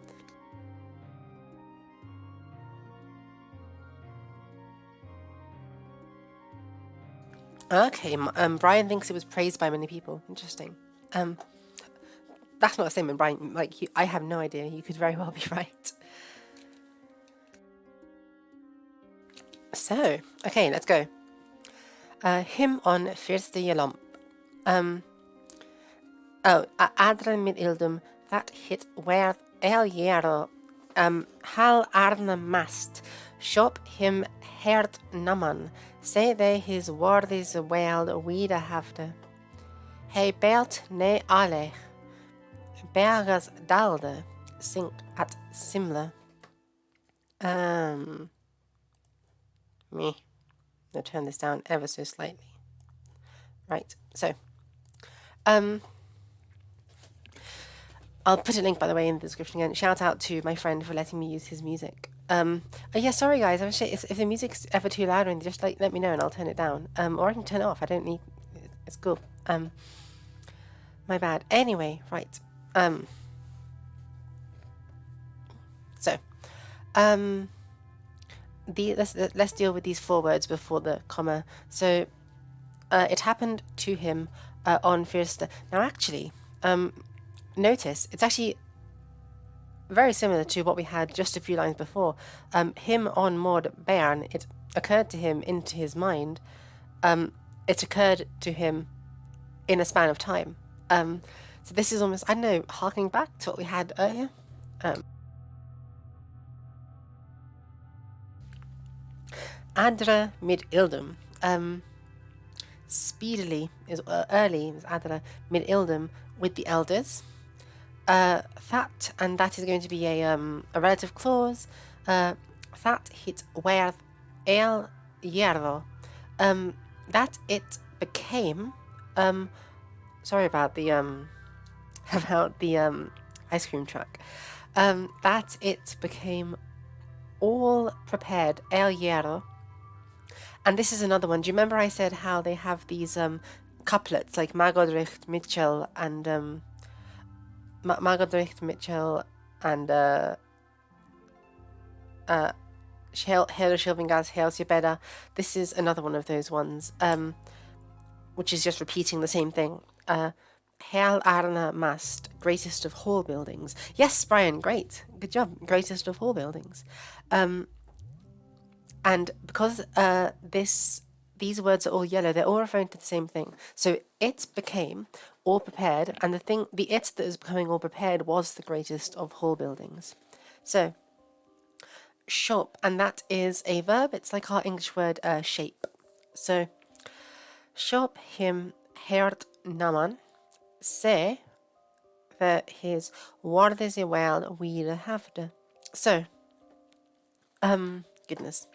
Okay, Brian thinks it was praised by many people. Interesting. That's not a statement, Brian. Like, I have no idea. You could very well be right. So, okay, let's go. Him on firste lamp. Adren mit ildum that hit where el jero hal arne mast shop him hert naman say they his word is wel wieder hafte. He belt ne alech bergas dalde sink at simle. Me. I'll turn this down ever so slightly. Right, so I'll put a link, by the way, in the description again. Shout out to my friend for letting me use his music. Oh yeah, sorry guys. If the music's ever too loud, or just like let me know and I'll turn it down. Or I can turn it off. I don't need. It's cool. My bad. Anyway, right. So, let's deal with these 4 words before the comma. So, it happened to him on first. Now, actually, notice it's actually very similar to what we had just a few lines before. Him on Maud Bairn, it occurred to him into his mind. It occurred to him in a span of time. So this is almost, I don't know, harking back to what we had earlier. Adra mid ildum. Speedily is early is adra mid ildum with the elders. That, and that is going to be a relative clause. That hit werth el hierro. That it became. Sorry about the ice cream truck. That it became all prepared el hierro. And this is another one. Do you remember I said how they have these couplets like Magodricht Mitchell and Magodricht Mitchell and Helo Shilvingas Helsebeda. This is another one of those ones, which is just repeating the same thing. Hel Arna Mast, greatest of hall buildings. Yes, Brian, great. Good job. Greatest of hall buildings. And because these words are all yellow, they're all referring to the same thing. So it became all prepared, and the it that is becoming all prepared was the greatest of hall buildings. So shop, and that is a verb. It's like our English word shape. So shop him hert naman se that his wardes i wel wir havde. So goodness.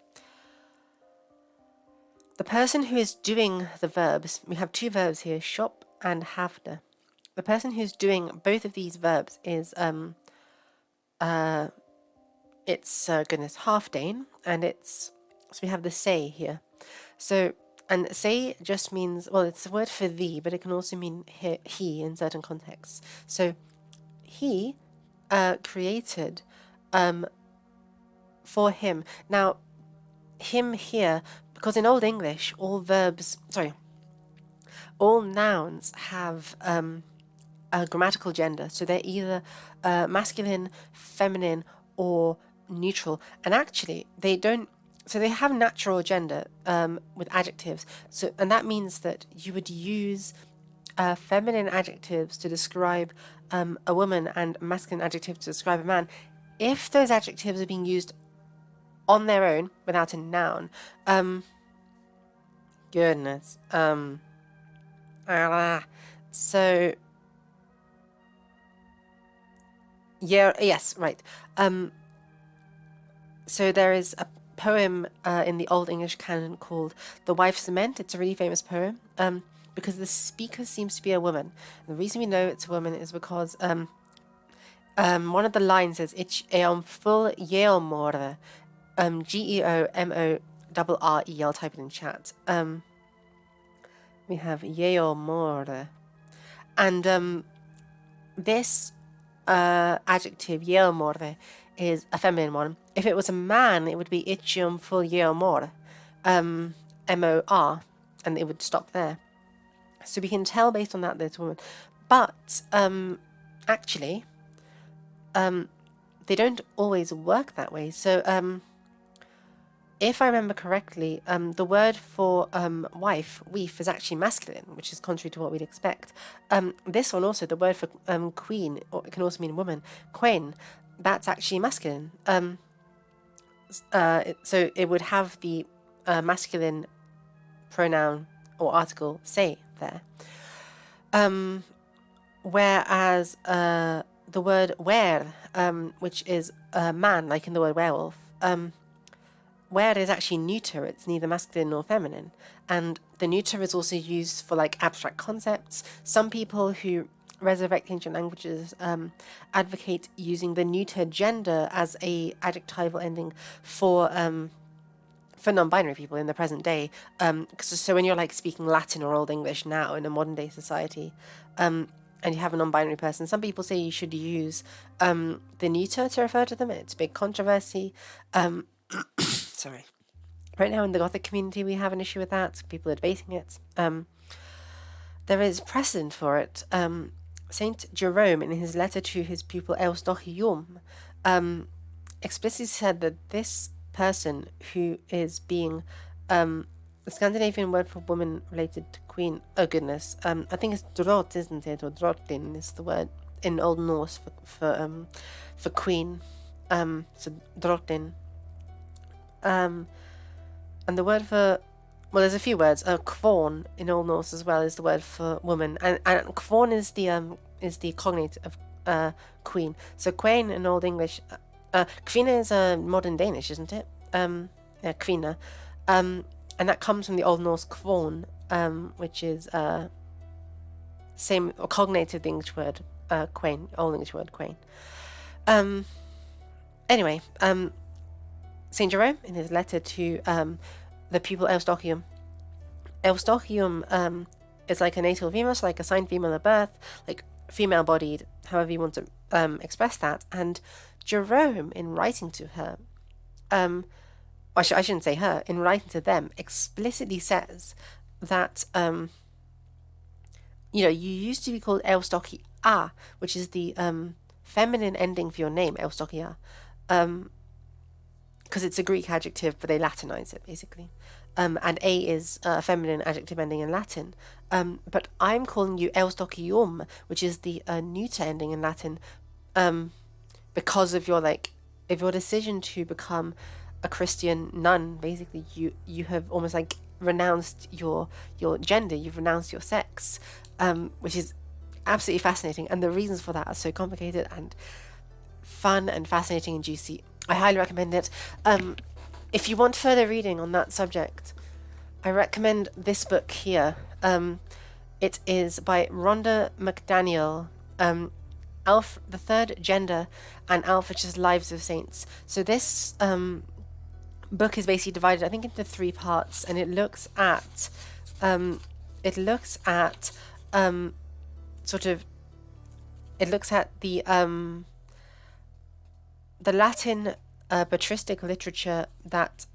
The person who is doing the verbs, we have two verbs here, shop and havde. The person who's doing both of these verbs is goodness, Halfdane, and so we have the say here. So, and say just means, well, it's a word for thee, but it can also mean he in certain contexts. So he created for him. Now, him here, because in Old English, all nouns have a grammatical gender. So they're either masculine, feminine, or neutral. And actually, they don't. So they have natural gender with adjectives. So, and that means that you would use feminine adjectives to describe a woman and masculine adjectives to describe a man if those adjectives are being used on their own without a noun. Goodness. So yeah, yes, right. So there is a poem in the Old English canon called "The Wife's Lament." It's a really famous poem because the speaker seems to be a woman. And the reason we know it's a woman is because one of the lines says "Ich eom full yeomore," GEOMORRE. I'll type it in chat. We have yeomore, and this adjective yeomore is a feminine one. If it was a man, it would be ichium full yeomor, MOR, and it would stop there. So we can tell based on that it's a woman. But actually, they don't always work that way. So if I remember correctly, the word for wife, weef, is actually masculine, which is contrary to what we'd expect. This one also, the word for queen, or it can also mean woman, queen, that's actually masculine. So it would have the masculine pronoun or article say there. Whereas the word were, which is man, like in the word werewolf, where is actually neuter. It's neither masculine nor feminine. And the neuter is also used for like abstract concepts. Some people who resurrect ancient languages advocate using the neuter gender as a adjectival ending for non-binary people in the present day. So when you're like speaking Latin or Old English now in a modern day society, and you have a non-binary person, some people say you should use the neuter to refer to them. It's a big controversy. Sorry. Right now in the Gothic community, we have an issue with that. People are debating it. There is precedent for it. Saint Jerome, in his letter to his pupil Eustochium, explicitly said that this person who is being the Scandinavian word for woman related to queen. Oh goodness, I think it's drot, isn't it, or drotin is the word in Old Norse for queen. So drotin. And the word for, well, there's a few words. Kvorn in Old Norse as well is the word for woman, and kvorn is the cognate of queen. So queen in Old English, kvinna is modern Danish, isn't it? Yeah, kvinna, and that comes from the Old Norse kvorn, which is same or cognate of the English word quain, Old English word quain. Anyway, Saint Jerome in his letter to the pupil Eustochium. Eustochium is like a natal female, so like assigned female at birth, like female-bodied, however you want to express that. And Jerome, in writing to her, I shouldn't say her, in writing to them, explicitly says that you used to be called Eustochia, which is the feminine ending for your name, Eustochia, because it's a Greek adjective, but they Latinize it basically. And a is a feminine adjective ending in Latin. But I'm calling you Eustochium, which is the neuter ending in Latin, because of your decision to become a Christian nun. Basically, you have almost like renounced your gender. You've renounced your sex, which is absolutely fascinating. And the reasons for that are so complicated and fun and fascinating and juicy. I highly recommend it. If you want further reading on that subject, I recommend this book here. It is by Rhonda McDaniel, The Third Gender and Alfred's Lives of Saints. So this book is basically divided, I think, into 3 parts, and it looks at the Latin patristic literature that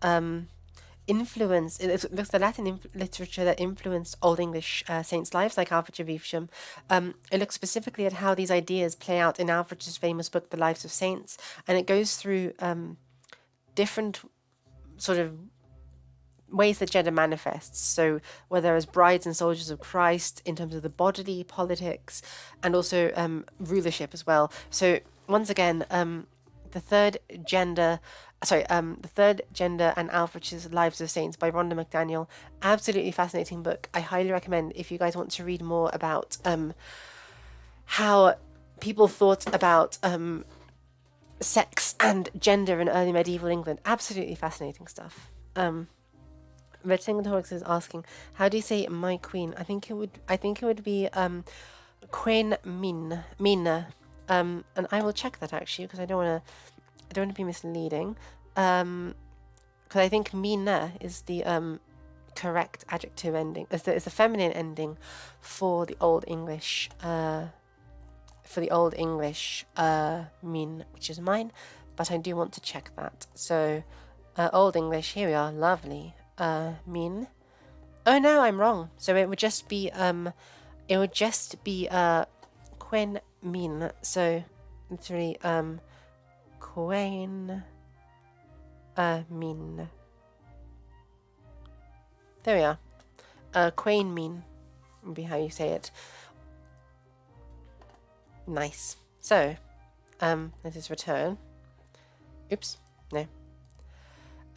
literature that influenced Old English saints' lives, like Alfred of Evesham. It looks specifically at how these ideas play out in Alfred's famous book, The Lives of Saints, and it goes through different sort of ways that gender manifests. So whether as brides and soldiers of Christ in terms of the bodily politics, and also rulership as well. So once again, the Third Gender and Alfred's Lives of Saints by Rhonda McDaniel. Absolutely fascinating book. I highly recommend if you guys want to read more about how people thought about sex and gender in early medieval England. Absolutely fascinating stuff. Red Singletonix is asking, how do you say my queen? I think it would be Queen Mina. And I will check that actually, because I don't want to be misleading. Because I think Mina is the correct adjective ending. It's the feminine ending for the Old English min, which is mine. But I do want to check that. So Old English, here we are, lovely. Min. Oh no, I'm wrong. So it would just be Queen Min. So literally Queen Min. There we are. Queen Min would be how you say it. Nice. So let us return. Oops, no.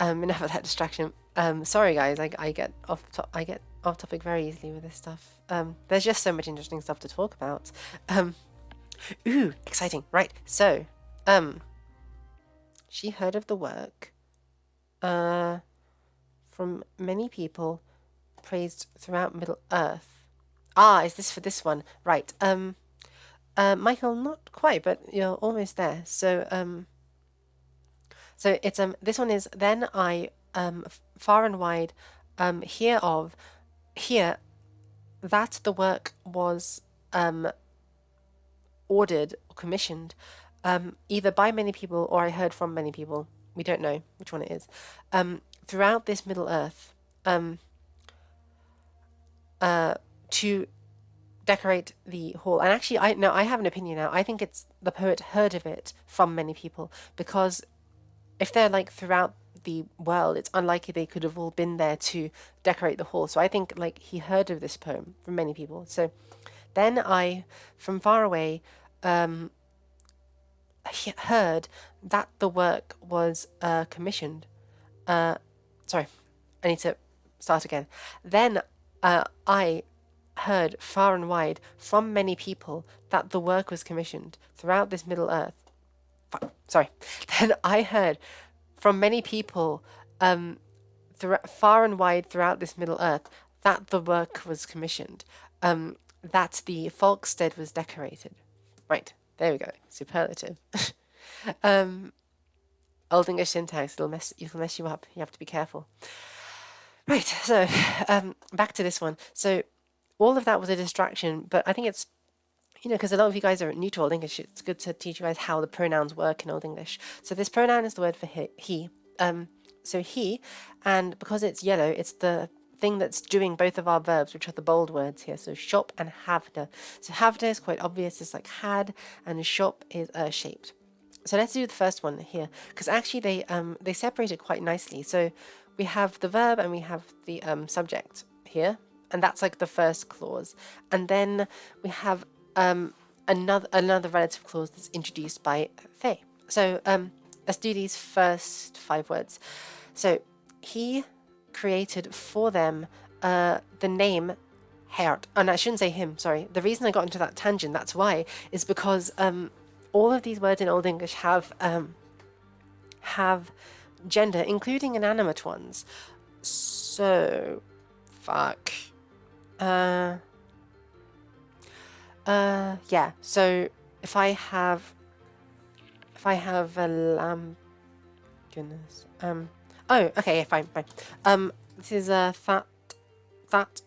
Enough of that distraction. Sorry guys, I get off topic very easily with this stuff. There's just so much interesting stuff to talk about. Ooh, exciting. Right. So, she heard of the work from many people praised throughout Middle Earth. Ah, is this for this one? Right. Michael, not quite, but you're almost there. So, so it's this one is then I far and wide hear that the work was ordered or commissioned either by many people or I heard from many people. We don't know which one it is. Throughout this Middle Earth, to decorate the hall. And actually, I have an opinion now. I think it's the poet heard of it from many people, because if they're like throughout the world, it's unlikely they could have all been there to decorate the hall. So I think like he heard of this poem from many people. So then I, from far away, heard that the work was commissioned. Sorry, I need to start again. Then I heard far and wide from many people that the work was commissioned throughout this Middle Earth. Sorry. Then I heard from many people far and wide throughout this Middle Earth that the work was commissioned, that the folkstead was decorated. Right, there we go. Superlative. Old English syntax, it'll mess you up. You have to be careful. Right, so back to this one. So all of that was a distraction, but I think it's, because a lot of you guys are new to Old English, it's good to teach you guys how the pronouns work in Old English. So this pronoun is the word for he. So he, and because it's yellow, it's the thing that's doing both of our verbs, which are the bold words here. So shop and havde. So havde is quite obvious, it's like had, and shop is shaped. So let's do the first one here, because actually they separate it quite nicely. So we have the verb and we have the subject here, and that's like the first clause. And then we have another relative clause that's introduced by they. So let's do these first 5 words. So he created for them the name Hert. And I shouldn't say him, sorry. The reason I got into that tangent, that's why, is because all of these words in Old English have gender, including inanimate ones. So, fuck. Yeah. So if I have a lamb, goodness. Oh, okay. Yeah, fine. This is a that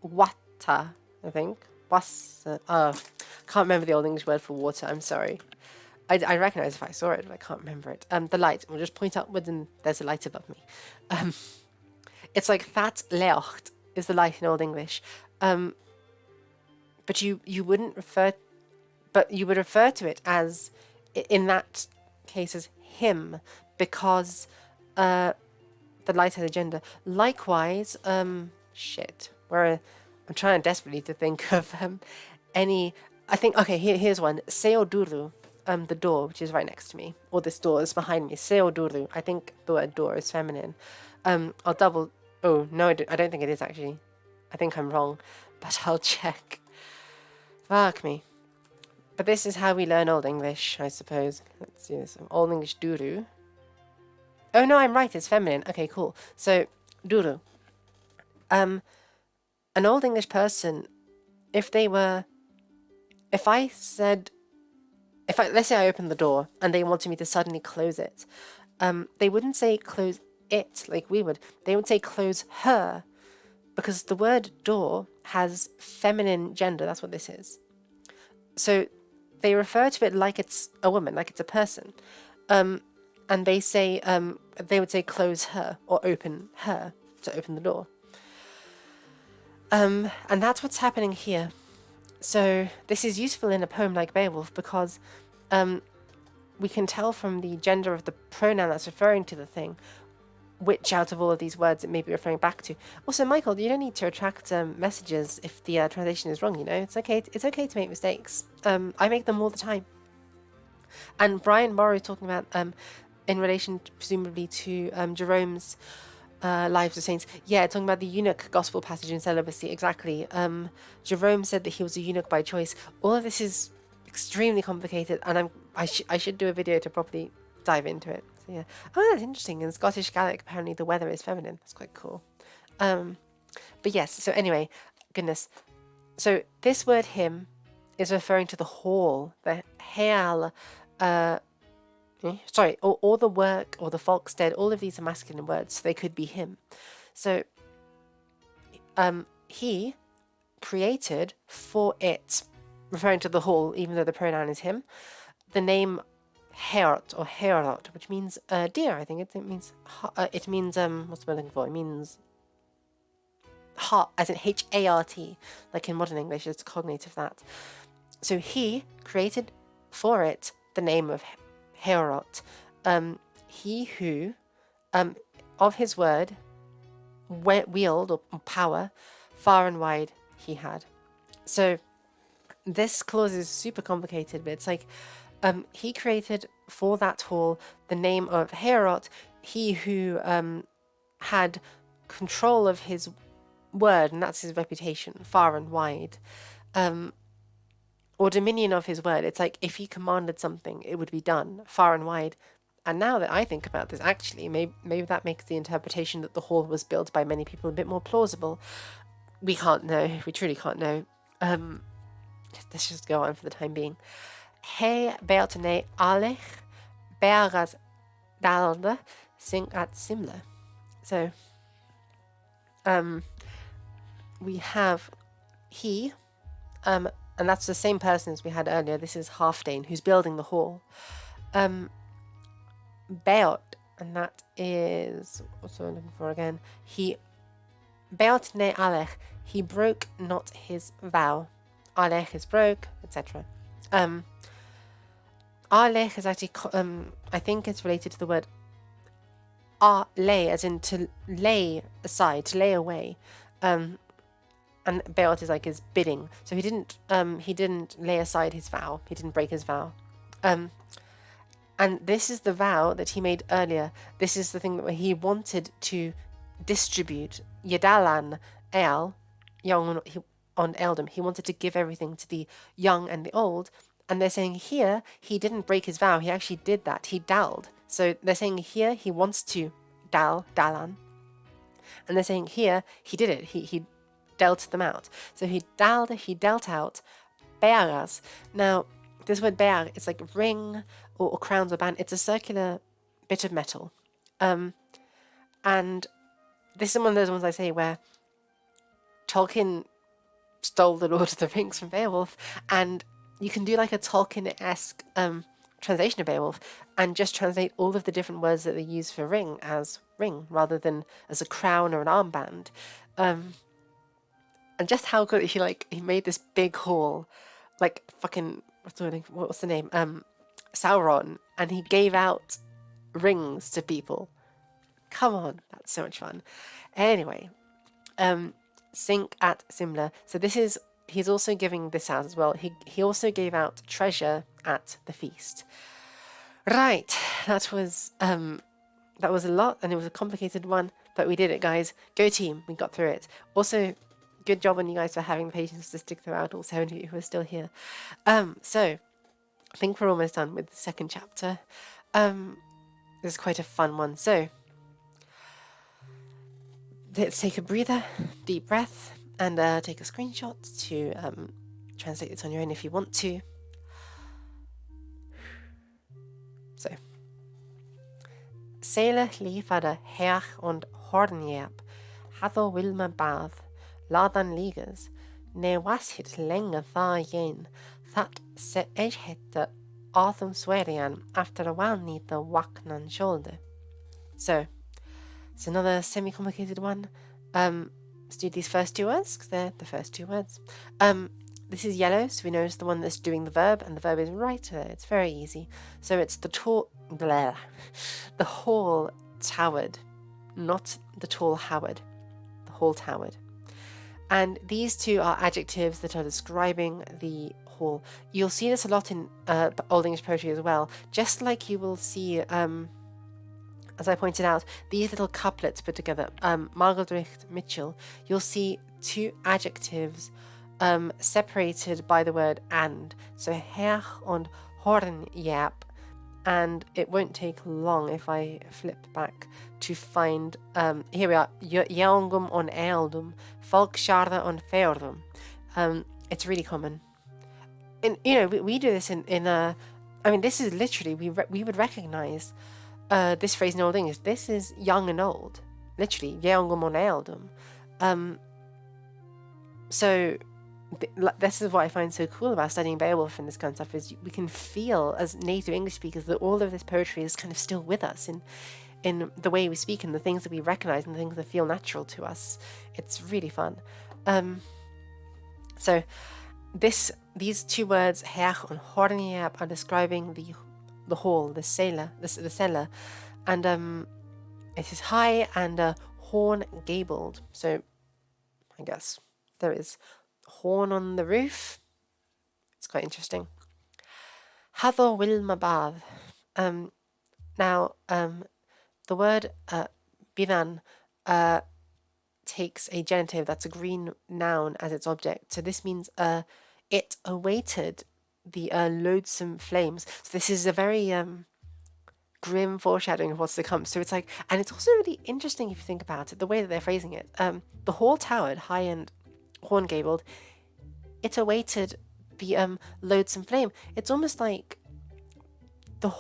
water, I think. Can't remember the Old English word for water. I'm sorry. I recognize if I saw it, but I can't remember it. The light. We'll just point upwards, and there's a light above me. It's like that licht is the light in Old English. But you would refer to it as, in that case, as him, because the light has a gender. Likewise, shit. I'm trying desperately to think of any. I think, okay, here's one. Seoduru, the door, which is right next to me, or this door is behind me. Seoduru. I think the word door is feminine. I'll double. Oh no, I don't think it is actually. I think I'm wrong, but I'll check. Fuck me. But this is how we learn Old English, I suppose. Let's do this. Old English duru. Oh no, I'm right. It's feminine. Okay, cool. So duru. An Old English person, let's say I opened the door and they wanted me to suddenly close it, they wouldn't say close it like we would. They would say close her, because the word door has feminine gender. That's what this is. So they refer to it like it's a woman, like it's a person. And they say, they would say close her or open her, to open the door. And that's what's happening here. So this is useful in a poem like Beowulf because we can tell from the gender of the pronoun that's referring to the thing which out of all of these words it may be referring back to. Also, Michael, you don't need to retract messages if the translation is wrong, It's okay to make mistakes. I make them all the time. And Brian Morrow talking about, in relation presumably to Jerome's Lives of Saints. Yeah, talking about the eunuch gospel passage in celibacy, exactly. Jerome said that he was a eunuch by choice. All of this is extremely complicated, and I should do a video to properly dive into it. So yeah. Oh, that's interesting. In Scottish Gaelic, apparently the weather is feminine. That's quite cool. But yes, so anyway, goodness. So this word him is referring to the hall, the heal, or the work, or the folkstead. All of these are masculine words, so they could be him. So he created for it, referring to the hall, even though the pronoun is him, the name Heort or Heorot, which means deer. I think it means what's the word looking for? It means heart, as in H-A-R-T, like in modern English, it's a cognate of that. So he created for it the name of Heorot, he who, of his word, wield or power, far and wide he had. So this clause is super complicated, but it's like he created for that hall the name of Heorot, he who had control of his word, and that's his reputation, far and wide, or dominion of his word. It's like if he commanded something, it would be done far and wide. And now that I think about this, actually, maybe that makes the interpretation that the hall was built by many people a bit more plausible. We can't know. We truly can't know. Let's just go on for the time being. He beotne alech bearas dalde sing at simle. So, we have he, and that's the same person as we had earlier. This is Halfdane, who's building the hall. Beot, and that is, what's I'm looking for again? He, Beot ne alech, he broke not his vow. Alech is broke, etc. Alech is actually, I think it's related to the word lay, as in to lay aside, to lay away. And Beot is like his bidding. So he didn't lay aside his vow. He didn't break his vow. And this is the vow that he made earlier. This is the thing that he wanted to distribute Ydalan El, young on eldom. He wanted to give everything to the young and the old. And they're saying here, he didn't break his vow. He actually did that. He dalled. So they're saying here, he wants to Dalan. And they're saying here, he did it. He dealt them out. So he dealt out bearas. Now, this word bear, it's like ring or crowns or band. It's a circular bit of metal. And this is one of those ones I say where Tolkien stole the Lord of the Rings from Beowulf, and you can do like a Tolkien-esque translation of Beowulf and just translate all of the different words that they use for ring as ring rather than as a crown or an armband. And just how good he made this big hall, like fucking what's the name? Sauron, and he gave out rings to people. Come on, that's so much fun. Anyway, Sink at Simla. So he's also giving this out as well. He also gave out treasure at the feast. Right, that was a lot, and it was a complicated one, but we did it, guys. Go team, we got through it. Also, good job on you guys for having the patience to stick throughout, all 7 of you who are still here. So I think we're almost done with the second chapter. This is quite a fun one. So let's take a breather, deep breath, and take a screenshot to translate this on your own if you want to. So, Sele lieferde Herr und Hornjeb, haddo Wilma bath, ladan ligas, ne was hit lenge tha jen, that se hette Arthum Swerian after a while need the Waknan shoulder. So, it's another semi-complicated one. Let's do these first two words, because they're the first two words. This is yellow, so we know it's the one that's doing the verb, and the verb is right there. It's very easy. So it's the hall towered, not the tall Howard. The hall towered. And these two are adjectives that are describing the hall. You'll see this a lot in Old English poetry as well. Just like you will see, as I pointed out, these little couplets put together, Margeldricht Mitchell, you'll see two adjectives separated by the word and. So Herr und Hornjeb, and it won't take long if I flip back to find, here we are, Jaungum on Eldum, Folksharda on Feordum. It's really common. And, we do this in this is literally, we would recognize this phrase in Old English. This is young and old, literally, Jaungum on Eldum. So this is what I find so cool about studying Beowulf and this kind of stuff, is we can feel as native English speakers that all of this poetry is kind of still with us in the way we speak and the things that we recognize and the things that feel natural to us. It's really fun. So these two words, Herr and Hornjeb, are describing the hall, the cellar, and it is high and horn gabled. So I guess there is horn on the roof. It's quite interesting. Haddo Wilma Bath. Now, the word binan takes a genitive that's a green noun as its object. So this means it awaited the loathsome flames. So this is a very grim foreshadowing of what's to come. So it's like, and it's also really interesting if you think about it, the way that they're phrasing it. The hall towered, high and horn gabled, it awaited the loathsome flame. It's almost like the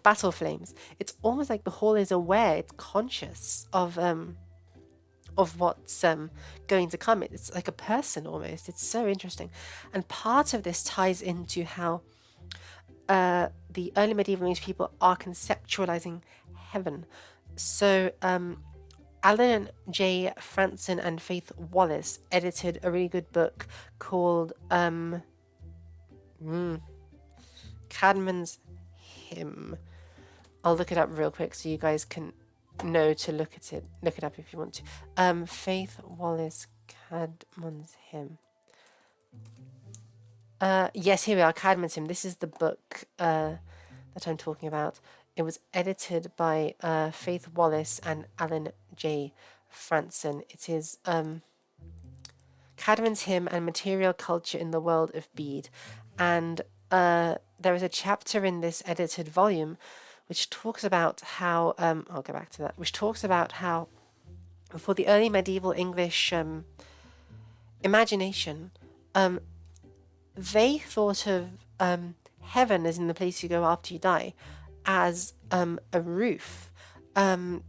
battle flames. It's almost like the hall is aware, it's conscious of what's going to come. It's like a person almost. It's so interesting, and part of this ties into how the early medieval English people are conceptualizing heaven. So Alan J. Franson and Faith Wallace edited a really good book called Cadman's Hymn. I'll look it up real quick so you guys can know to look it up if you want to. Faith Wallace, Cadman's Hymn. Yes, here we are, Cadman's Hymn. This is the book that I'm talking about. It was edited by Faith Wallace and Alan J. Franson. It is Cadman's Hymn and Material Culture in the World of Bede. And there is a chapter in this edited volume which talks about how, I'll go back to that, which talks about how for the early medieval English imagination, they thought of heaven as in the place you go after you die, as a roof. And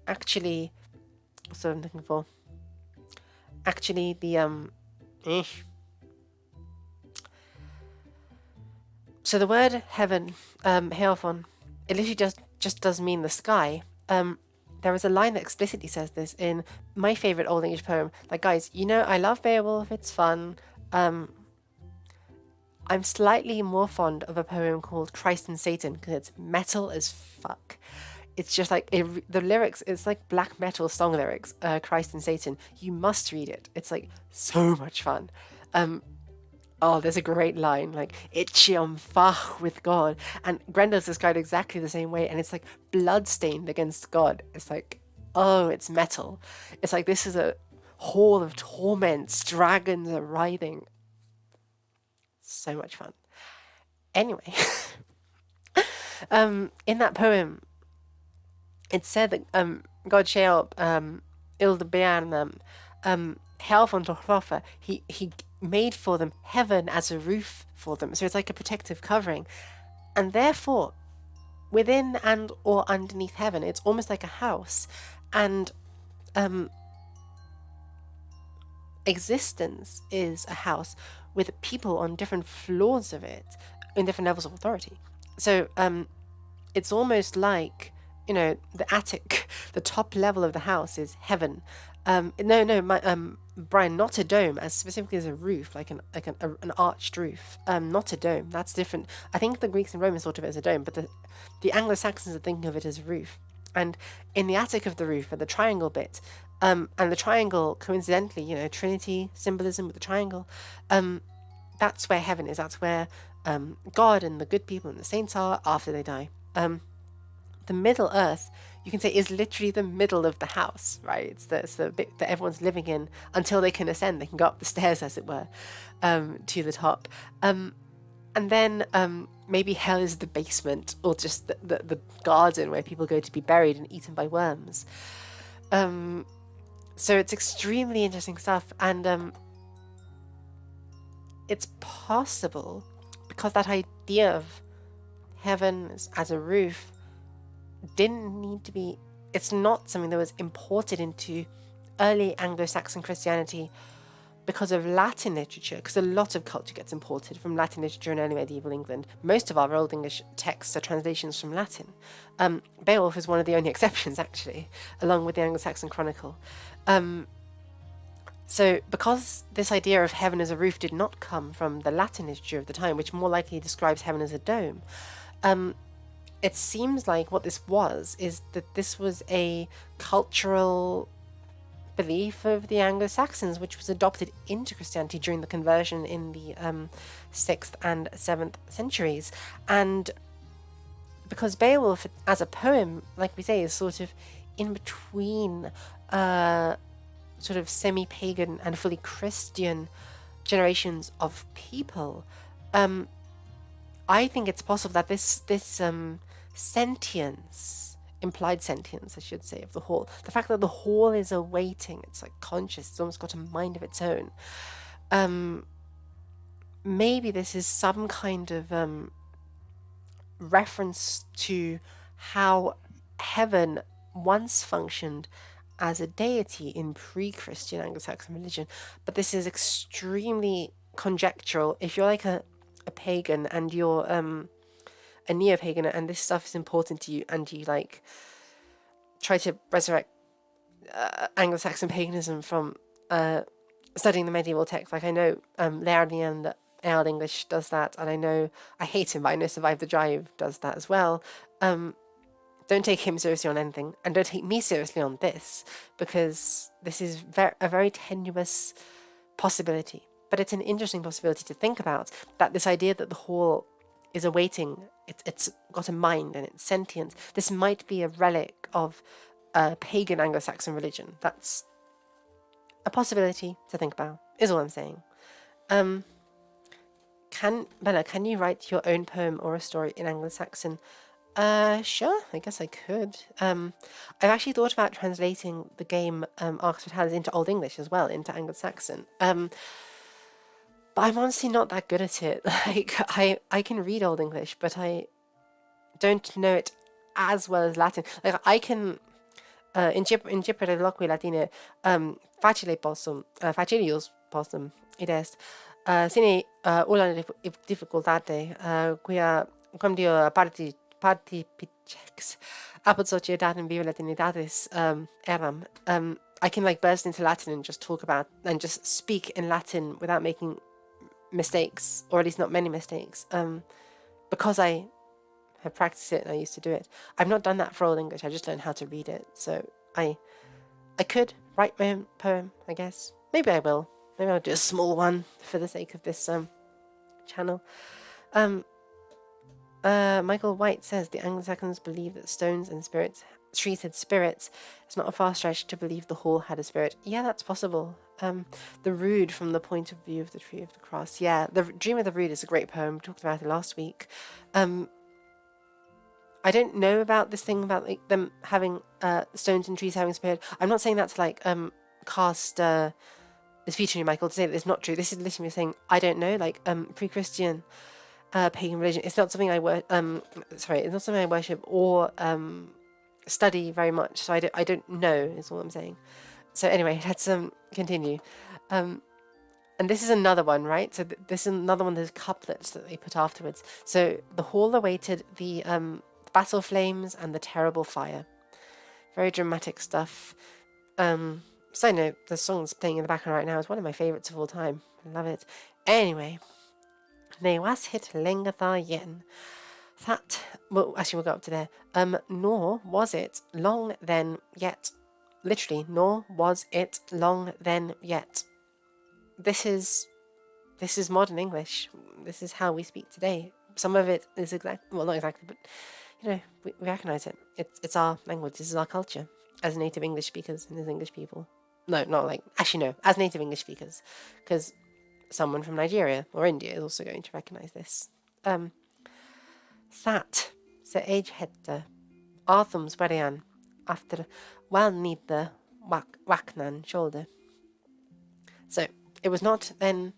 actually, what's what I'm looking for? Actually, so the word heaven, heophon, it literally just does mean the sky. There is a line that explicitly says this in my favorite Old English poem. Like, guys, you know, I love Beowulf, it's fun. I'm slightly more fond of a poem called Christ and Satan because it's metal as fuck. It's just like, the lyrics, it's like black metal song lyrics, Christ and Satan. You must read it. It's like so much fun. Oh, there's a great line, like, Itchium fach with God. And Grendel's described exactly the same way, and it's like blood-stained against God. It's like, oh, it's metal. It's like, this is a hall of torments, dragons are writhing. So much fun. Anyway, in that poem, it said that God Sheol, Ildebean, Helfon Tochlofa, he made for them heaven as a roof for them. So it's like a protective covering. And therefore, within and or underneath heaven, it's almost like a house. And existence is a house with people on different floors of it, in different levels of authority. So it's almost like, you know, the attic, the top level of the house is heaven. Brian, not a dome, as specifically as a roof, like an arched roof. Not a dome. That's different. I think the Greeks and Romans thought of it as a dome, but the Anglo-Saxons are thinking of it as a roof. And in the attic of the roof, at the triangle bit, and the triangle, coincidentally, you know, Trinity symbolism with the triangle, that's where heaven is. That's where God and the good people and the saints are after they die. The Middle Earth, you can say, is literally the middle of the house, right? It's the bit that everyone's living in until they can ascend. They can go up the stairs, as it were, to the top. And then maybe hell is the basement, or just the garden where people go to be buried and eaten by worms. So it's extremely interesting stuff. And it's possible, because that idea of heaven as a roof didn't need to be, it's not something that was imported into early Anglo-Saxon Christianity because of Latin literature, because a lot of culture gets imported from Latin literature in early medieval England. Most of our Old English texts are translations from Latin. Beowulf is one of the only exceptions, actually, along with the Anglo-Saxon Chronicle. So because this idea of heaven as a roof did not come from the Latin literature of the time, which more likely describes heaven as a dome, it seems like what this is that this was a cultural belief of the Anglo-Saxons, which was adopted into Christianity during the conversion in the 6th and 7th centuries. And because Beowulf, as a poem, like we say, is sort of in between sort of semi-pagan and fully Christian generations of people, I think it's possible that this sentience, implied sentience, I should say, of the whole, the fact that the whole is awaiting, it's like conscious, it's almost got a mind of its own. Maybe this is some kind of reference to how heaven once functioned as a deity in pre-Christian Anglo-Saxon religion, but this is extremely conjectural. If you're like a pagan and you're a neo-pagan and this stuff is important to you and you like try to resurrect Anglo-Saxon paganism from studying the medieval text, like I know Laird and Old English does that, and I know, I hate him, but I know Survive the Drive does that as well. Don't take him seriously on anything, and don't take me seriously on this, because this is a very tenuous possibility. But it's an interesting possibility to think about, that this idea that the whole is awaiting, it's got a mind and it's sentient. This might be a relic of pagan Anglo-Saxon religion. That's a possibility to think about, is all I'm saying. Bella, can you write your own poem or a story in Anglo-Saxon? Sure, I guess I could. I've actually thought about translating the game Arcs Fatalis into Old English as well, into Anglo-Saxon. But I'm honestly not that good at it. Like, I can read Old English, but I don't know it as well as Latin. Like, I can... Interpretare loqui latine facilius possum, id est. Sine ulla difficultate, quia quamdio partipicex apud societatem viva latinitatis eram. I can like burst into Latin and just talk about and just speak in Latin without making mistakes, or at least not many mistakes, because I have practiced it and I used to do it. I've not done that for Old English, I just learned how to read it. So I could write my own poem, I guess. Maybe I will. Maybe I'll do a small one for the sake of this channel. Michael White says the Anglo-Saxons believe that stones and treated spirits. It's not a far stretch to believe the hall had a spirit. Yeah, that's possible. The Rood from the point of view of the Tree of the Cross. Yeah, the Dream of the Rood is a great poem. We talked about it last week. I don't know about this thing about like them having stones and trees having spirit. I'm not saying that to like cast this feature in Michael to say that it's not true. This is literally saying I don't know. Like pre-Christian pagan religion. It's not something I it's not something I worship or study very much. So I don't know. Is all I'm saying. So anyway, let's continue. And this is another one, right? So this is another one of those couplets that they put afterwards. So the hall awaited the battle flames and the terrible fire. Very dramatic stuff. Side note, the song that's playing in the background right now is one of my favourites of all time. I love it. Anyway, ne was hit lengatha yen. That, well, actually we'll go up to there. Nor was it long then yet. Literally, nor was it long then yet. This is modern English. This is how we speak today. Some of it is well, not exactly, but you know, we recognize it. It's our language. This is our culture as native English speakers and as English people. No, not like, actually no, as native English speakers, because someone from Nigeria or India is also going to recognize this. That the age hette Arthum's Barian after well need the Waknan shoulder. So it was not then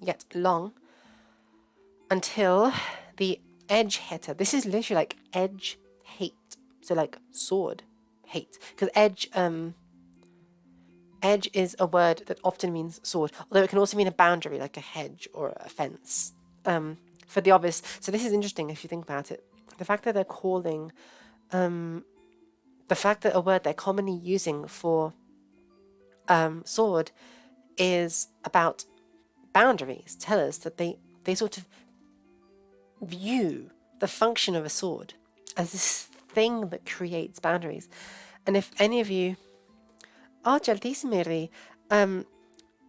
yet long until the edge hette. This is literally like edge hate. So like sword hate. Because edge is a word that often means sword, although it can also mean a boundary, like a hedge or a fence. For the obvious. So this is interesting if you think about it. The fact that they're calling, the fact that a word they're commonly using for sword is about boundaries, tell us that they sort of view the function of a sword as this thing that creates boundaries. And if any of you are jaltissimiri,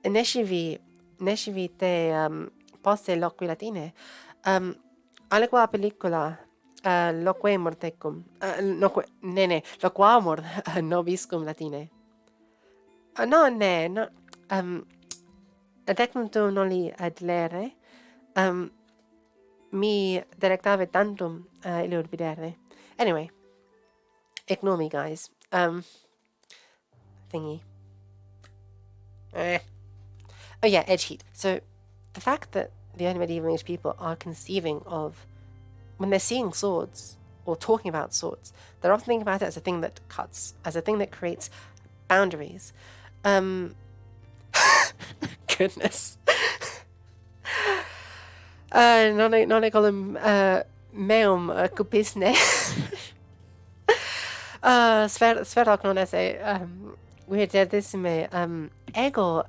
nescivi te poste loqui latine, alla qua pellicola loque mortecum. Loquamur nobiscum latine. No, ne, no. Adecnuntum noli ad lere. Mi delectave tantum illud videre. Anyway, ignore me, guys. Thingy. Oh yeah, edge heat. So the fact that the early medieval English people are conceiving of, when they're seeing swords or talking about swords, they're often thinking about it as a thing that cuts, as a thing that creates boundaries. Goodness. Non ecolum meum cupisne. Sferoc non esse weirdissime ego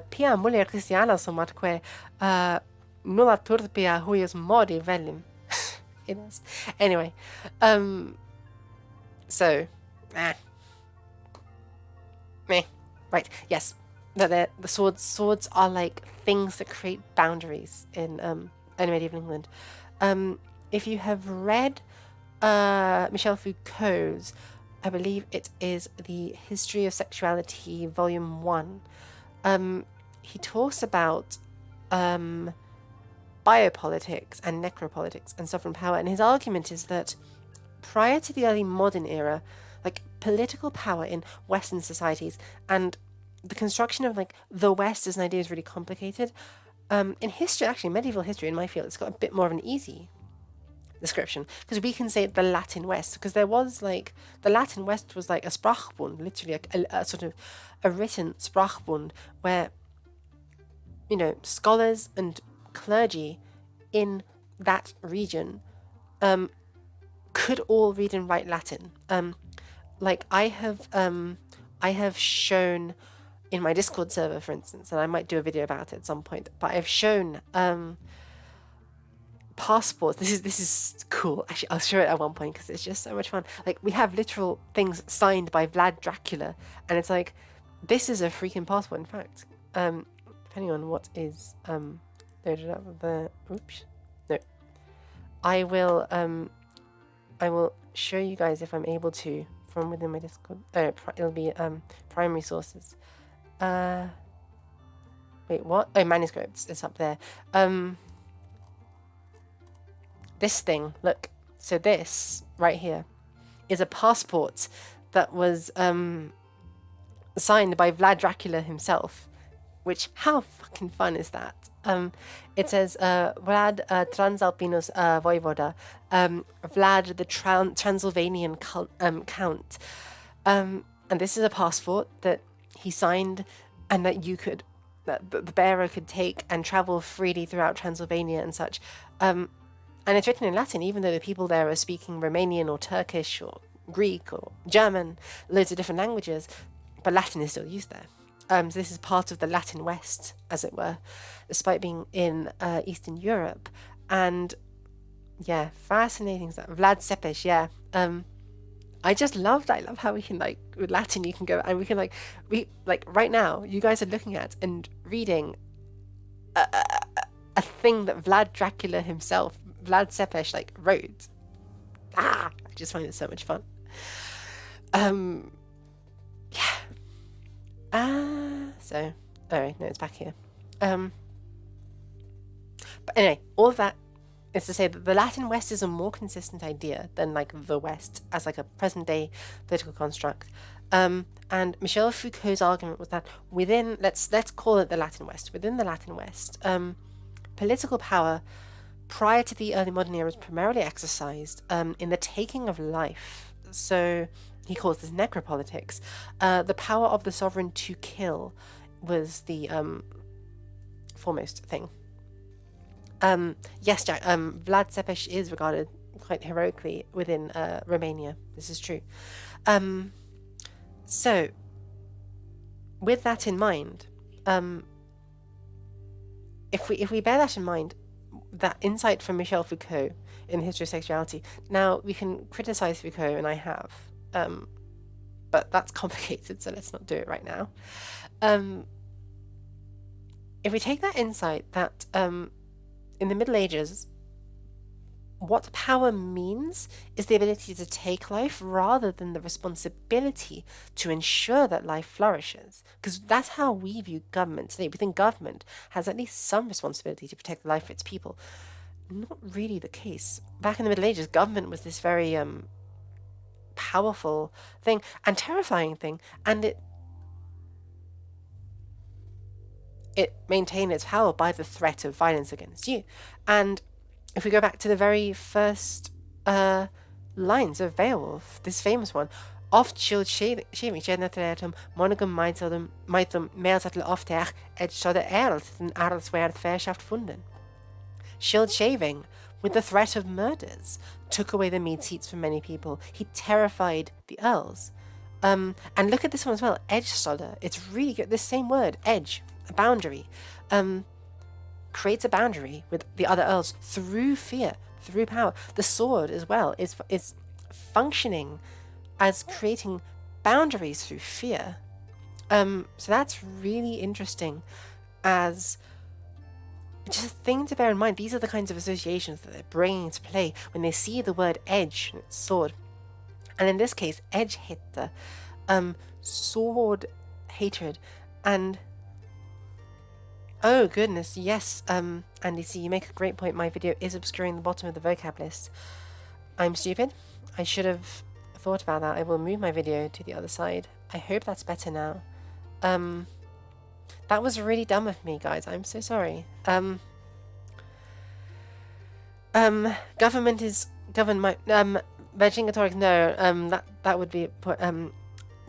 pia mulier Christiana somatque nulla turpia huius modi velim. Anyway, so meh. Right, yes. The swords are like things that create boundaries in early medieval England. If you have read Michel Foucault's, I believe it is The History of Sexuality, Volume 1, he talks about biopolitics and necropolitics and sovereign power, and his argument is that prior to the early modern era, like political power in Western societies and the construction of like the West as an idea is really complicated. In history, actually, medieval history in my field, it's got a bit more of an easy description because we can say the Latin West, because there was like the Latin West was like a Sprachbund, literally a sort of a written Sprachbund where, you know, scholars and clergy in that region could all read and write Latin. Like I have shown in my Discord server, for instance, and I might do a video about it at some point, but I've shown passports. This is cool. Actually, I'll show it at one point because it's just so much fun. Like we have literal things signed by Vlad Dracula, and it's like, this is a freaking passport. In fact, depending on what is loaded up, oops, no, I will show you guys if I'm able to from within my Discord. It'll be primary sources. Wait, what? Oh, manuscripts. It's up there. This thing, look. So this right here is a passport that was signed by Vlad Dracula himself. Which, how fucking fun is that? It says Vlad Transalpinus Voivoda, Vlad the Transylvanian Count, and this is a passport that he signed, and that the bearer could take and travel freely throughout Transylvania and such. And it's written in Latin, even though the people there are speaking Romanian or Turkish or Greek or German, loads of different languages, but Latin is still used there. So this is part of the Latin West, as it were, despite being in Eastern Europe. And yeah, fascinating stuff. Vlad Cepes, yeah. I love how we can, like, with Latin you can go and we can right now you guys are looking at and reading a thing that Vlad Dracula himself, Vlad Cepes, like wrote. I just find it so much fun. So alright, no, it's back here. But anyway, all of that is to say that the Latin West is a more consistent idea than like the West as like a present day political construct. And Michel Foucault's argument was that within, let's call it the Latin West, within the Latin West, political power prior to the early modern era was primarily exercised in the taking of life. So he calls this necropolitics. The power of the sovereign to kill was the foremost thing. Yes, Jack, Vlad Cepes is regarded quite heroically within Romania. This is true. So, with that in mind, if we bear that in mind, that insight from Michel Foucault in the History of Sexuality, now we can criticize Foucault, and I have, but that's complicated, so let's not do it right now. If we take that insight that in the Middle Ages, what power means is the ability to take life rather than the responsibility to ensure that life flourishes. Because that's how we view government today. We think government has at least some responsibility to protect the life of its people. Not really the case. Back in the Middle Ages, government was this very powerful thing and terrifying thing, and it maintained its power by the threat of violence against you. And if we go back to the very first lines of Beowulf, this famous one, oft shield shaving generatum monogam meitum meelzettel ofter et sodde erlt den arlswerd verschaft funden. Shield shaving, with the threat of murders, took away the mead seats from many people. He terrified the earls. And look at this one as well, edge-sodder. It's really good. This same word, edge, a boundary, creates a boundary with the other earls through fear, through power. The sword as well is functioning as creating boundaries through fear. So that's really interesting as just a thing to bear in mind. These are the kinds of associations that they're bringing into play when they see the word edge and its sword. And in this case, edge hitter, sword hatred, and oh goodness, yes, Andy C, you make a great point. My video is obscuring the bottom of the vocab list. I'm stupid. I should have thought about that. I will move my video to the other side. I hope that's better now. That was really dumb of me, guys. I'm so sorry. Government is government. Vercingetorix, no. That would be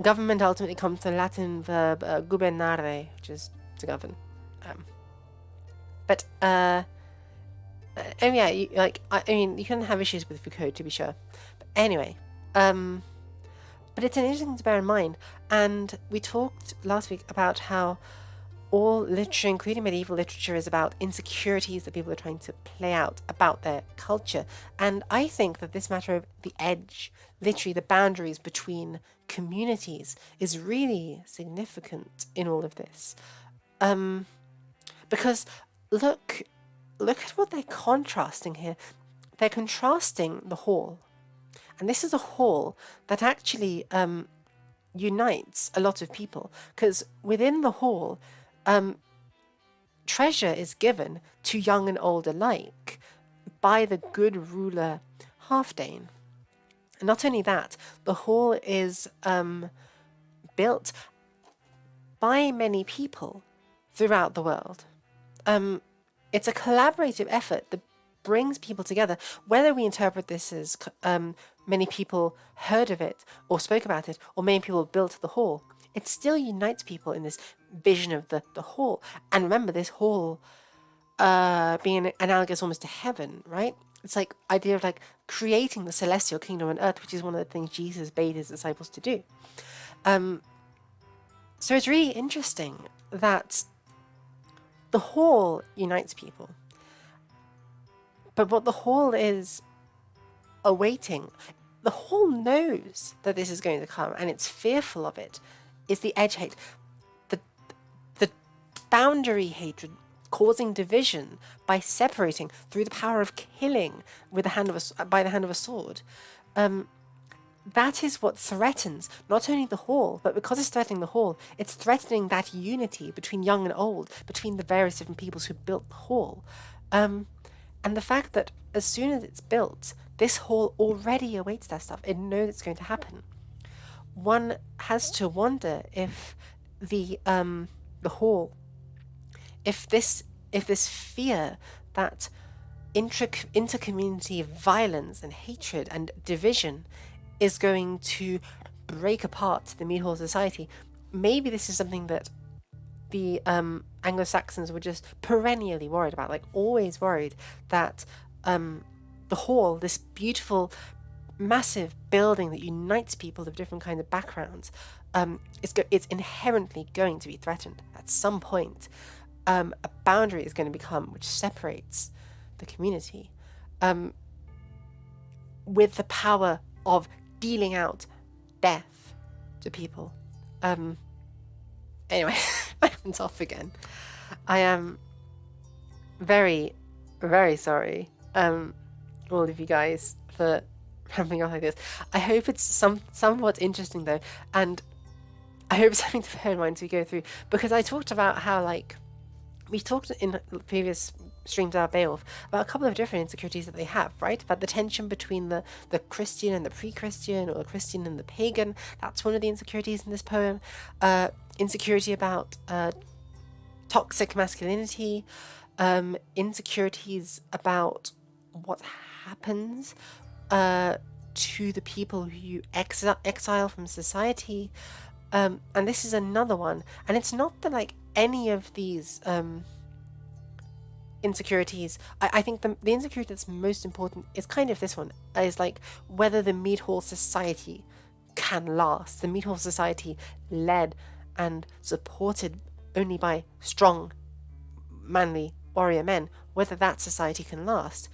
government ultimately comes from the Latin verb gubernare, which is to govern. Oh yeah, I mean, you can have issues with Foucault, to be sure. But anyway, but it's an interesting thing to bear in mind. And we talked last week about how all literature, including medieval literature, is about insecurities that people are trying to play out about their culture. And I think that this matter of the edge, literally the boundaries between communities, is really significant in all of this. Because look at what they're contrasting here. They're contrasting the hall. And this is a hall that actually unites a lot of people. Because within the hall, treasure is given to young and old alike by the good ruler Halfdane. And not only that, the hall is built by many people throughout the world. It's a collaborative effort that brings people together, whether we interpret this as many people heard of it or spoke about it, or many people built the hall. It still unites people in this vision of the hall. And remember, this hall being analogous almost to heaven, right? It's like idea of like creating the celestial kingdom on earth, which is one of the things Jesus bade his disciples to do. So it's really interesting that the hall unites people. But what the hall is awaiting, the hall knows that this is going to come and it's fearful of it, is the edge hate, the boundary hatred, causing division by separating through the power of killing with by the hand of a sword. That is what threatens not only the hall, but because it's threatening the hall, it's threatening that unity between young and old, between the various different peoples who built the hall. And the fact that as soon as it's built, this hall already awaits that stuff. It knows it's going to happen. One has to wonder if the hall, if this fear that intercommunity violence and hatred and division is going to break apart the Mead Hall society. Maybe this is something that the Anglo-Saxons were just perennially worried about, like always worried that the hall, this beautiful, massive building that unites people of different kinds of backgrounds, it's inherently going to be threatened at some point. A boundary is going to become which separates the community with the power of dealing out death to people. Anyway, I went off again. I am very, very sorry. all of you guys for ramping up like this. I hope it's somewhat interesting though, and I hope it's something to bear in mind as we go through, because I talked about how, like, we talked in previous streams about Beowulf about a couple of different insecurities that they have, right? About the tension between the Christian and the pre-Christian, or the Christian and the pagan. That's one of the insecurities in this poem. Insecurity about toxic masculinity, insecurities about what happens to the people who you exile from society. And this is another one. And it's not that, like, any of these insecurities, I think the insecurity that's most important is kind of this one, is like whether the mead hall society can last. The mead hall society led and supported only by strong, manly warrior men, whether that society can last.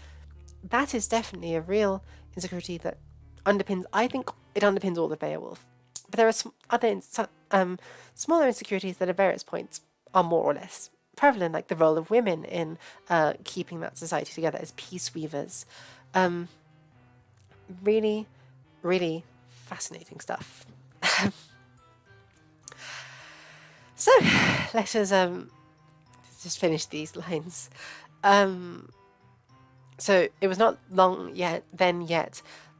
That is definitely a real insecurity that underpins, I think it underpins all of Beowulf. But there are some other smaller insecurities that at various points are more or less prevalent, like the role of women in keeping that society together as peace weavers. Really, really fascinating stuff. So let us just finish these lines. So it was not long yet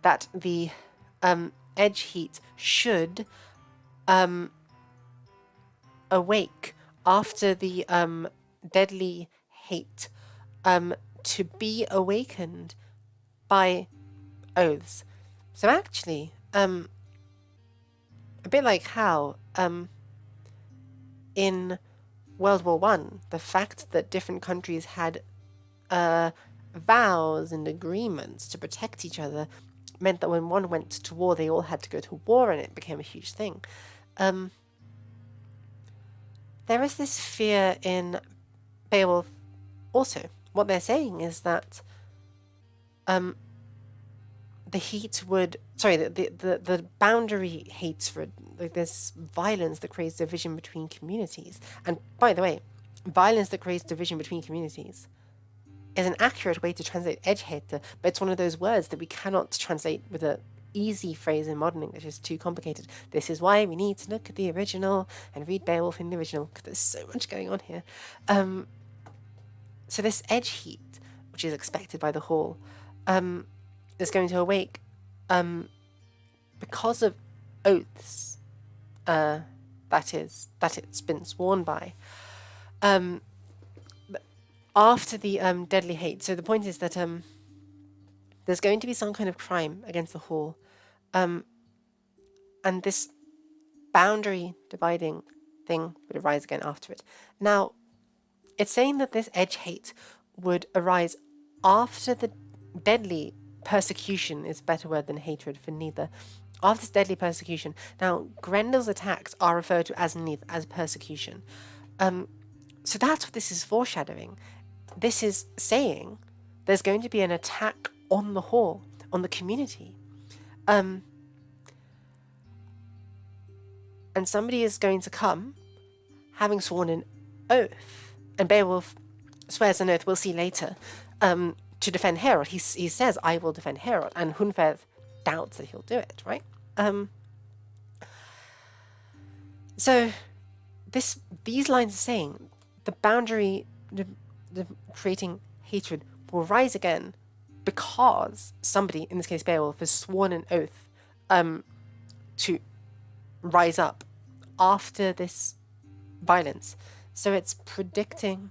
that the edge heat should awake after the deadly hate, to be awakened by oaths. So actually, a bit like how in World War One, the fact that different countries had vows and agreements to protect each other meant that when one went to war, they all had to go to war, and it became a huge thing. There is this fear in Beowulf also. What they're saying is that the heat would, the boundary hates for, like, this violence that creates division between communities. And by the way, violence that creates division between communities is an accurate way to translate edgehate, but it's one of those words that we cannot translate with a easy phrase in modern English. It's too complicated. This is why we need to look at the original and read Beowulf in the original, because there's so much going on here. So this edge heat, which is expected by the hall, is going to awake because of oaths that it's been sworn by. After the deadly hate. So the point is that there's going to be some kind of crime against the hall, and this boundary dividing thing would arise again after it. Now, it's saying that this edge hate would arise after the deadly persecution, is a better word than hatred for neither. After this deadly persecution. Now, Grendel's attacks are referred to as neither, as persecution. So that's what this is foreshadowing. This is saying there's going to be an attack on the hall, on the community. And somebody is going to come having sworn an oath. And Beowulf swears an oath, we'll see later, to defend Heorot. He says, I will defend Heorot. And Hunfer doubts that he'll do it, right? So these lines are saying the boundary, the creating hatred will rise again because somebody, in this case Beowulf, has sworn an oath to rise up after this violence. So it's predicting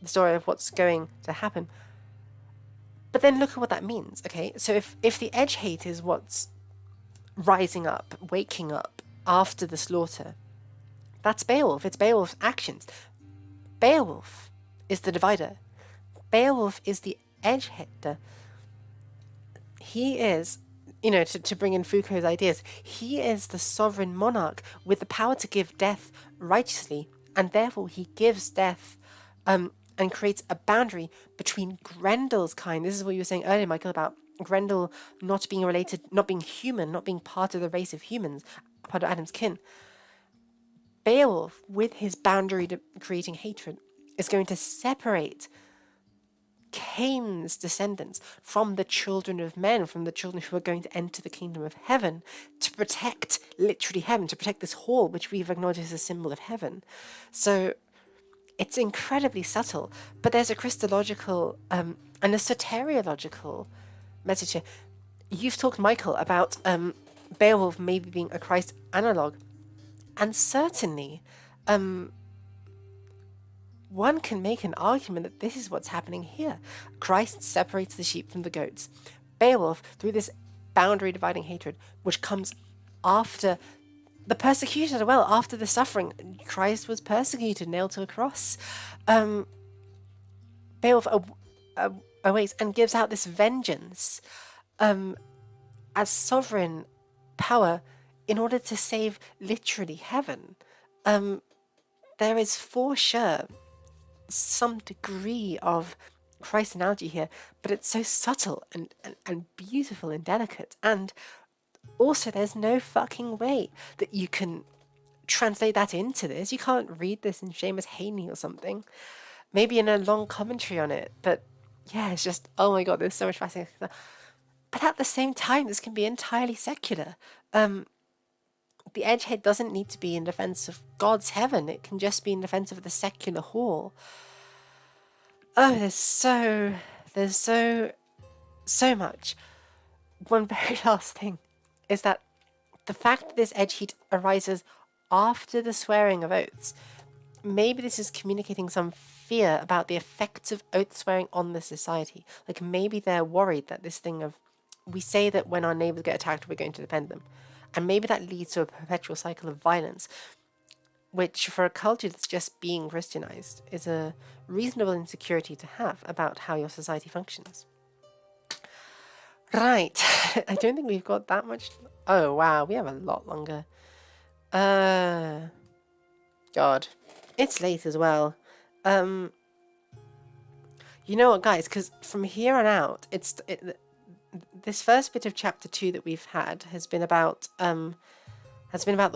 the story of what's going to happen. But then look at what that means, okay? So if the edge hate is what's rising up, waking up after the slaughter, that's Beowulf. It's Beowulf's actions. Beowulf is the divider. Beowulf is the edge hater. He is, to bring in Foucault's ideas, he is the sovereign monarch with the power to give death righteously, and therefore he gives death and creates a boundary between Grendel's kind. This is what you were saying earlier, Michael, about Grendel not being related, not being human, not being part of the race of humans, part of Adam's kin. Beowulf, with his boundary creating hatred, is going to separate Cain's descendants from the children of men, from the children who are going to enter the kingdom of heaven, to protect literally heaven, to protect this hall, which we've acknowledged as a symbol of heaven. So it's incredibly subtle, but there's a Christological and a soteriological message here. You've talked, Michael, about Beowulf maybe being a Christ analogue, and certainly one can make an argument that this is what's happening here. Christ separates the sheep from the goats. Beowulf, through this boundary dividing hatred, which comes after the persecution as well, after the suffering. Christ was persecuted, nailed to a cross. Beowulf awaits and gives out this vengeance as sovereign power in order to save literally heaven. There is for sure some degree of Christ analogy here, but it's so subtle and beautiful and delicate. And also, there's no fucking way that you can translate that into this. You can't read this in Seamus Heaney or something. Maybe in a long commentary on it. But yeah, it's just, oh my God, there's so much fascinating stuff. But at the same time, this can be entirely secular. The edgehead doesn't need to be in defense of God's heaven. It can just be in defense of the secular hall. Oh, there's so much. One very last thing is that the fact that this edge heat arises after the swearing of oaths, maybe this is communicating some fear about the effects of oath swearing on the society. Like maybe they're worried that this thing of, we say that when our neighbors get attacked, we're going to defend them. And maybe that leads to a perpetual cycle of violence, which for a culture that's just being Christianized is a reasonable insecurity to have about how your society functions. Right. I don't think we've got that much. Oh, wow. We have a lot longer. God. It's late as well. You know what, guys? Because from here on out, this first bit of chapter 2 that we've had has been about the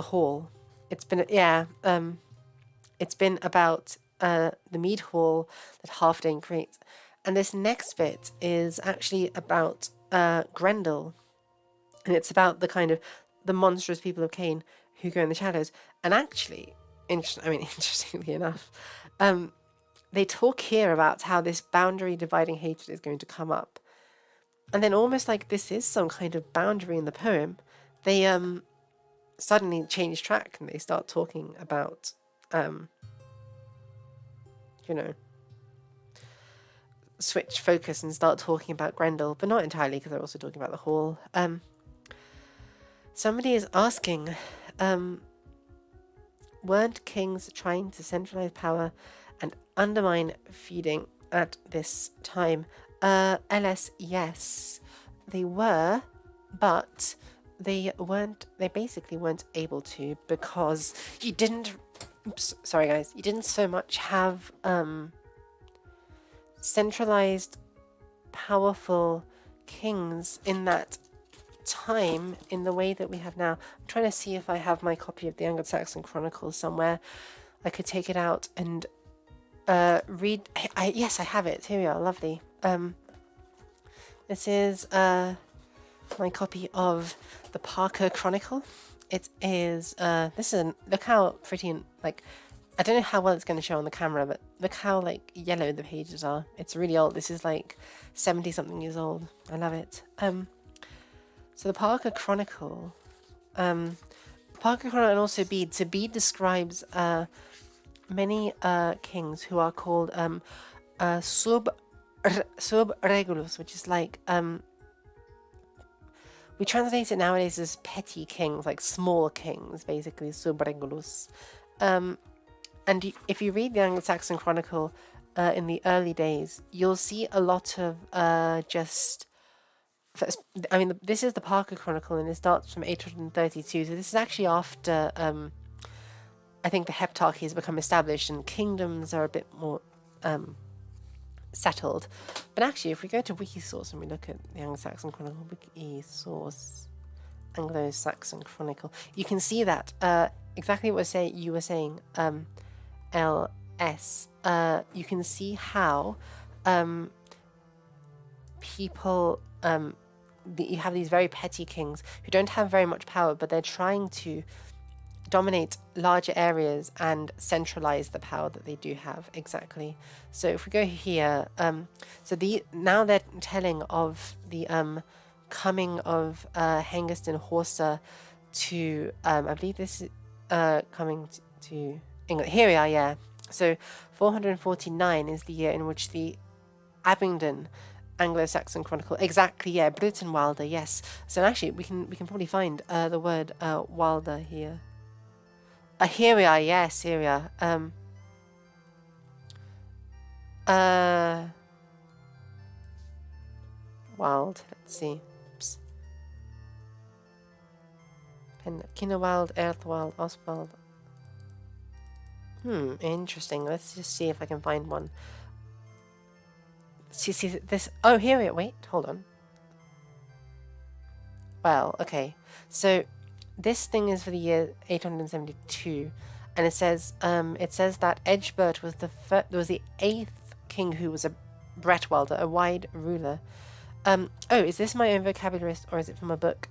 hall. It's been about the mead hall that Halfdane creates, and this next bit is actually about Grendel, and it's about the kind of the monstrous people of Cain who go in the shadows. And actually, interestingly enough, they talk here about how this boundary dividing hatred is going to come up. And then almost like this is some kind of boundary in the poem, they suddenly change track and they start talking about, switch focus and start talking about Grendel, but not entirely because they're also talking about the hall. Somebody is asking, weren't kings trying to centralize power and undermine feuding at this time? LS, yes, they were, but they basically weren't able to because you didn't so much have centralized powerful kings in that time in the way that we have now. I'm trying to see if I have my copy of the Anglo-Saxon Chronicles somewhere. I could take it out and read. Yes, I have it. Here we are. Lovely. This is my copy of the Parker Chronicle. It is look how pretty and like, I don't know how well it's going to show on the camera, but look how like yellow the pages are. It's really old. This is like 70 something years old. I love it. So the Parker Chronicle, and also Bede. So Bede describes many kings who are called subregulus, which is like we translate it nowadays as petty kings, like small kings, basically subregulus. And if you read the Anglo-Saxon Chronicle in the early days, you'll see a lot of this is the Parker Chronicle, and it starts from 832. So this is actually after I think the heptarchy has become established and kingdoms are a bit more settled. But actually, if we go to Wikisource and we look at the Anglo-Saxon Chronicle, Wikisource, Anglo-Saxon Chronicle, you can see that exactly what you were saying, LS. You can see how people, you have these very petty kings who don't have very much power, but they're trying to dominate larger areas and centralize the power that they do have. Exactly. So if we go here, now they're telling of the coming of Hengist and Horsa to, I believe this is coming to England. Here we are, yeah. So 449 is the year in which the Abingdon Anglo-Saxon Chronicle. Exactly, yeah. Britain Wilder, yes. So actually, we can probably find the word Wilder here. Here we are. Yes, here we are. Wild. Let's see. Oops. Kinderwild, Earthwild, Oswald. Interesting. Let's just see if I can find one. See this. Oh, here we are. Wait, hold on. Well, okay. So this thing is for the year 872, and it says that Edgebert was the 8th king who was a Bretwalder, a wide ruler. Oh, is this my own vocabulary or is it from a book?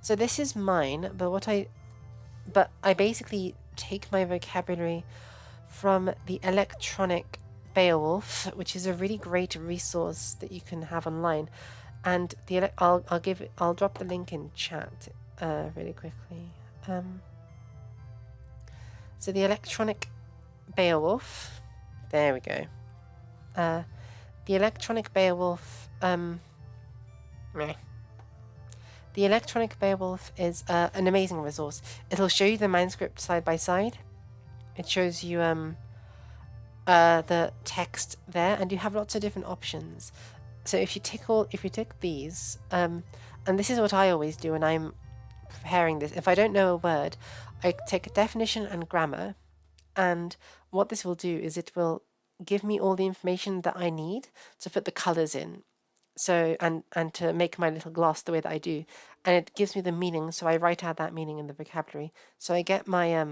So this is mine, but I basically take my vocabulary from the electronic Beowulf, which is a really great resource that you can have online. And I'll drop the link in chat really quickly. So the electronic Beowulf, there we go. The electronic Beowulf, The electronic Beowulf is an amazing resource. It'll show you the manuscript side by side. It shows you the text there, and you have lots of different options. So if you tick these, and this is what I always do when I'm preparing this. If I don't know a word, I take a definition and grammar, and what this will do is it will give me all the information that I need to put the colours in. So and to make my little gloss the way that I do, and it gives me the meaning. So I write out that meaning in the vocabulary. So I get my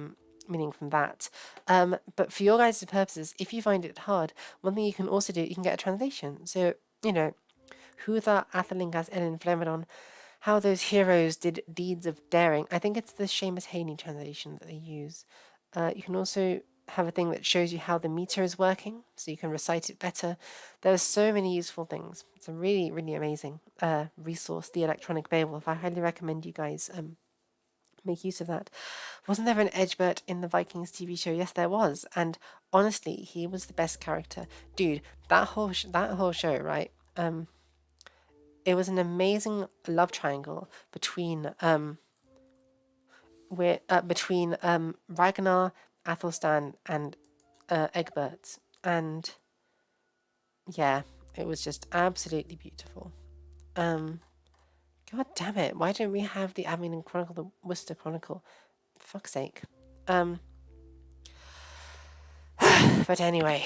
meaning from that. But for your guys' purposes, if you find it hard, one thing you can also do, you can get a translation. So who the Athelingas Ellen Flemedon, how those heroes did deeds of daring. I think it's the Seamus Heaney translation that they use. You can also have a thing that shows you how the meter is working, so you can recite it better. There are so many useful things. It's a really, really amazing resource, the electronic Beowulf. I highly recommend you guys make use of that. Wasn't there an Edgebert in the Vikings TV show? Yes, there was. And honestly, he was the best character. Dude, that whole show, right? It was an amazing love triangle between Ragnar, Athelstan, and Egbert, and yeah, it was just absolutely beautiful. God damn it! Why don't we have the Abingdon Chronicle, the Worcester Chronicle? For fuck's sake. But anyway,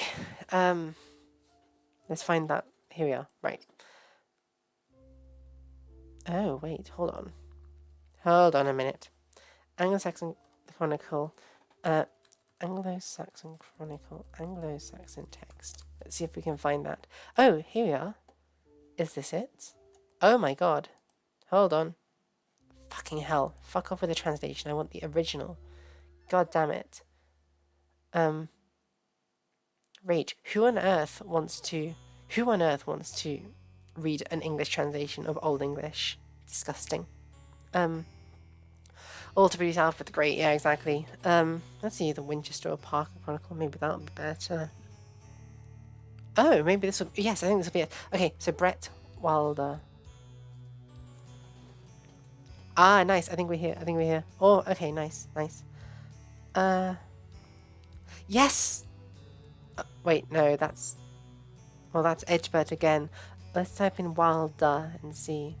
let's find that. Here we are. Right. Oh wait, hold on. Hold on a minute. Anglo-Saxon Chronicle. Anglo-Saxon Chronicle. Anglo-Saxon text. Let's see if we can find that. Oh, here we are. Is this it? Oh my god. Hold on. Fucking hell. Fuck off with the translation. I want the original. God damn it. Rage. Who on earth wants to read an English translation of Old English? Disgusting. All to produce Alfred the Great. Yeah, exactly. Let's see, the Winchester or Parker Chronicle. Maybe that would be better. Oh, maybe this will... Yes, I think this will be it. Okay, so Brett Wilder. Ah, nice. I think we're here. Oh, okay, nice. Yes! Wait, no, that's... Well, that's Edgebert again. Let's type in Wilder and see.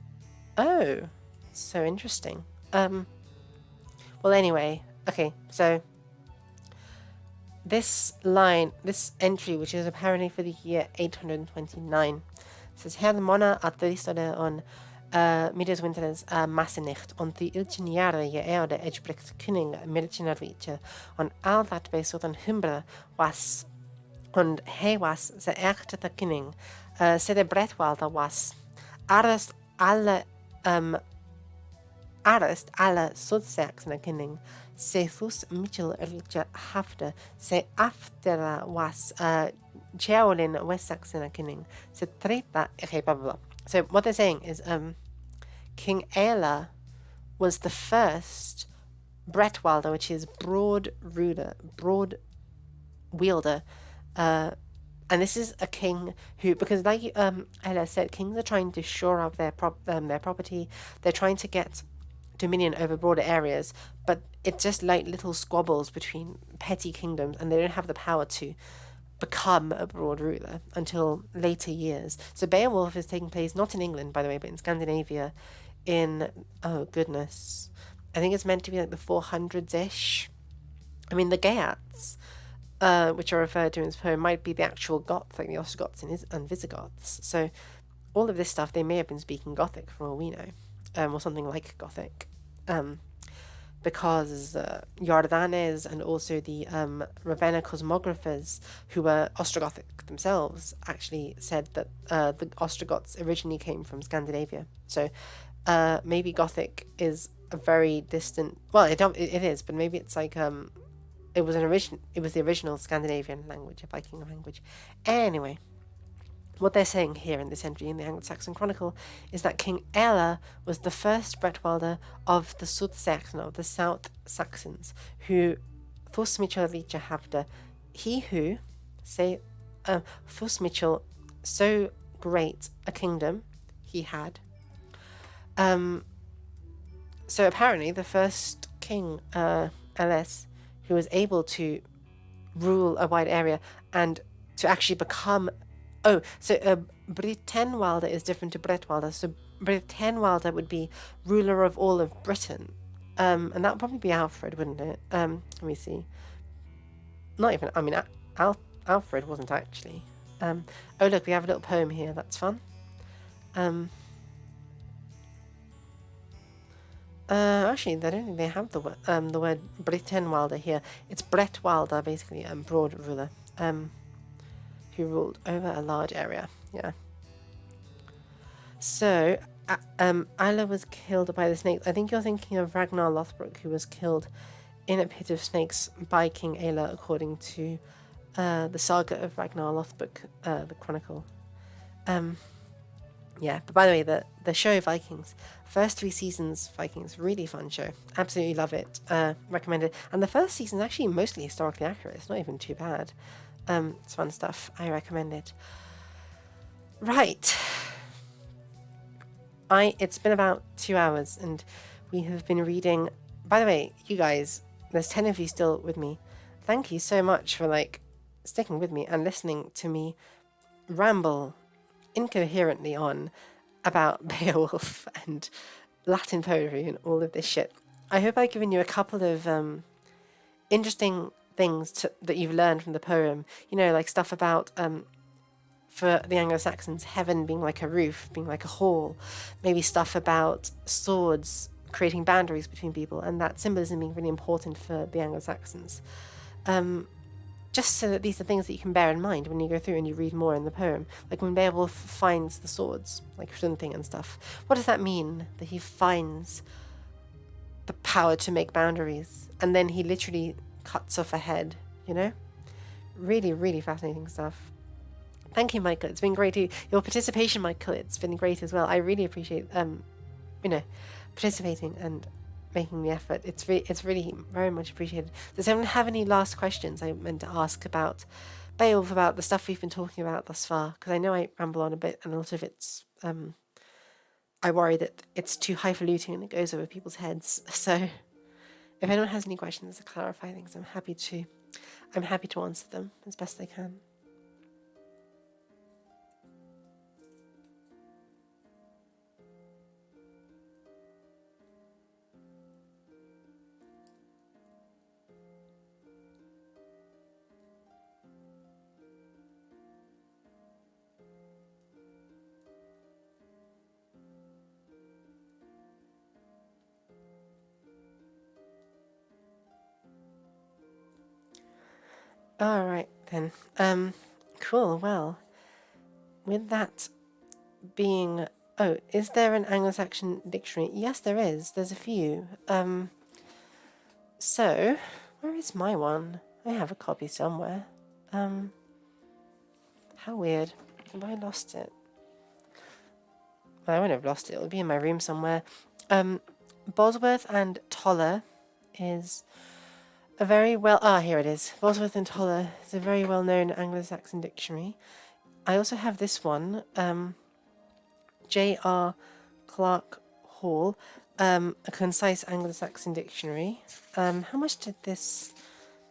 Oh, it's so interesting. Well, anyway, okay, so this entry, which is apparently for the year 829, says Her Mona at Dristade on Middelwinter's Massenicht on the Ilchinjare Erde Edgebricht Kunning Milchinarvitje on all that base on Humbra was Und hij was de echte koning. Ze Bretwalda was alle um, arrest alle Sudsaxen koning. Se thus Mitchell Richard Hafter. Se after was Cheolin West Saxon koning. Se treta blah blah. So what they're saying is King Aela was the first Bretwalda, which is broad ruler, broad wielder. And this is a king who, because like Ella said, kings are trying to shore up their property. They're trying to get dominion over broader areas, but it's just like little squabbles between petty kingdoms, and they don't have the power to become a broad ruler until later years. So Beowulf is taking place not in England, by the way, but in Scandinavia in, oh goodness, I think it's meant to be like the 400s-ish. I mean, the Geats, which are referred to in this poem, might be the actual Goths, like the Ostrogoths and Visigoths. So all of this stuff, they may have been speaking Gothic for all we know, or something like Gothic. Because Jordanes and also the Ravenna cosmographers, who were Ostrogothic themselves, actually said that the Ostrogoths originally came from Scandinavia. So maybe Gothic is a very distant. Well, it is, but maybe it's like it was the original Scandinavian language, a Viking language. Anyway, what they're saying here in this entry in the Anglo-Saxon Chronicle is that King Ella was the first Bretwalda of the Sudsaxen, of the South Saxons, who Thus Richa Havda, he who, say, Thus Mitchell, so great a kingdom he had. So apparently the first king, Ls, who was able to rule a wide area and to actually become. Oh, so Brittenwalda is different to Bretwalda. So Brittenwalda would be ruler of all of Britain. And that would probably be Alfred, wouldn't it? Let me see. Not even, I mean, Alfred wasn't actually. Oh, look, we have a little poem here. That's fun. Actually, I don't think they have the word Brittenwalda here. It's Bretwalda, basically, broad ruler, who ruled over a large area. Yeah. So, Isla was killed by the snakes. I think you're thinking of Ragnar Lothbrok, who was killed in a pit of snakes by King Aela, according to the saga of Ragnar Lothbrok, the chronicle. Yeah, but by the way, the show Vikings, first 3 seasons Vikings, really fun show. Absolutely love it. Recommend it. And the first season is actually mostly historically accurate. It's not even too bad. It's fun stuff. I recommend it. Right. It's been about 2 hours and we have been reading. By the way, you guys, there's 10 of you still with me. Thank you so much for sticking with me and listening to me ramble incoherently on about Beowulf and Latin poetry and all of this shit. I hope I've given you a couple of interesting things that you've learned from the poem. Like stuff about for the Anglo-Saxons, heaven being like a roof, being like a hall. Maybe stuff about swords creating boundaries between people, and that symbolism being really important for the Anglo-Saxons. Just so that these are things that you can bear in mind when you go through and you read more in the poem. Like when Beowulf finds the swords, like Hrunting and stuff. What does that mean, that he finds the power to make boundaries? And then he literally cuts off a head, Really, really fascinating stuff. Thank you, Michael. It's been great to your participation, Michael. It's been great as well. I really appreciate, participating and making the effort. It's really very much appreciated. Does anyone have any last questions I meant to ask about Beowulf, about the stuff we've been talking about thus far? Because I know I ramble on a bit, and a lot of it's I worry that it's too highfalutin and it goes over people's heads. So if anyone has any questions to clarify things, I'm happy to answer them as best I can. All right then. Cool. Well, with that being... Oh, is there an Anglo-Saxon dictionary? Yes, there is. There's a few. So, where is my one? I have a copy somewhere. How weird. Have I lost it? Well, I won't have lost it. It'll be in my room somewhere. Bosworth and Toller is a very well... Ah, here it is. Bosworth and Toller is a very well-known Anglo-Saxon dictionary. I also have this one, J.R. Clark Hall, a concise Anglo-Saxon dictionary. How much did this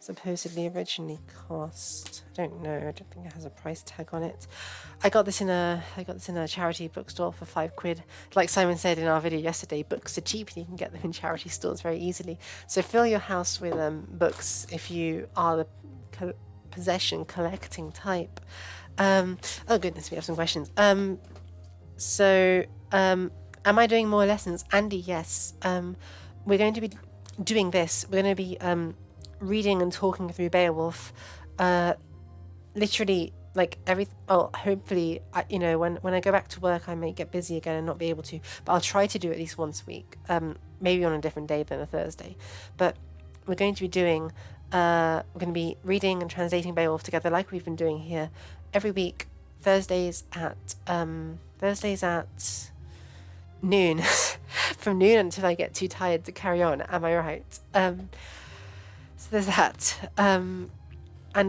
supposedly originally cost? I don't know. I don't think it has a price tag on it. I got this in a charity bookstore for £5. Like Simon said in our video yesterday, books are cheap and you can get them in charity stores very easily. So fill your house with books if you are the possession collecting type. Oh goodness, we have some questions. So, am I doing more lessons? Andy, yes. We're going to be doing this. We're going to be reading and talking through Beowulf. Literally, like hopefully, when I go back to work, I may get busy again and not be able to. But I'll try to do at least once a week. Maybe on a different day than a Thursday. But we're going to be doing. We're going to be reading and translating Beowulf together, like we've been doing here, every week. Thursdays at noon. From noon until I get too tired to carry on. Am I right? So there's that. And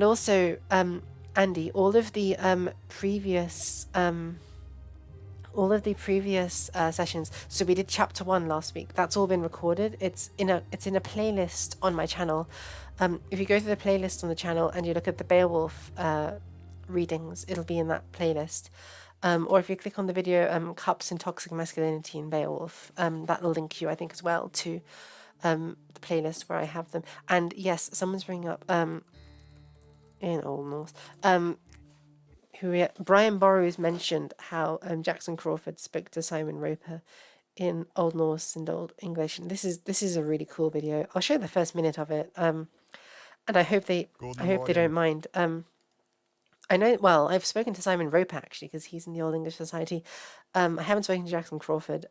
also, Andy, all of the previous sessions. So we did chapter 1 last week. That's all been recorded. It's in a playlist on my channel. If you go to the playlist on the channel and you look at the Beowulf readings, it'll be in that playlist. Or if you click on the video Cups and Toxic Masculinity in Beowulf, that'll link you, I think, as well to the playlist where I have them. And yes, someone's bringing up in Old Norse Brian Borrows mentioned how Jackson Crawford spoke to Simon Roper in Old Norse and Old English. And this is a really cool video. I'll show the first minute of it. And I hope they don't mind. I know, well, I've spoken to Simon Roper, actually, because he's in the Old English Society. I haven't spoken to Jackson Crawford.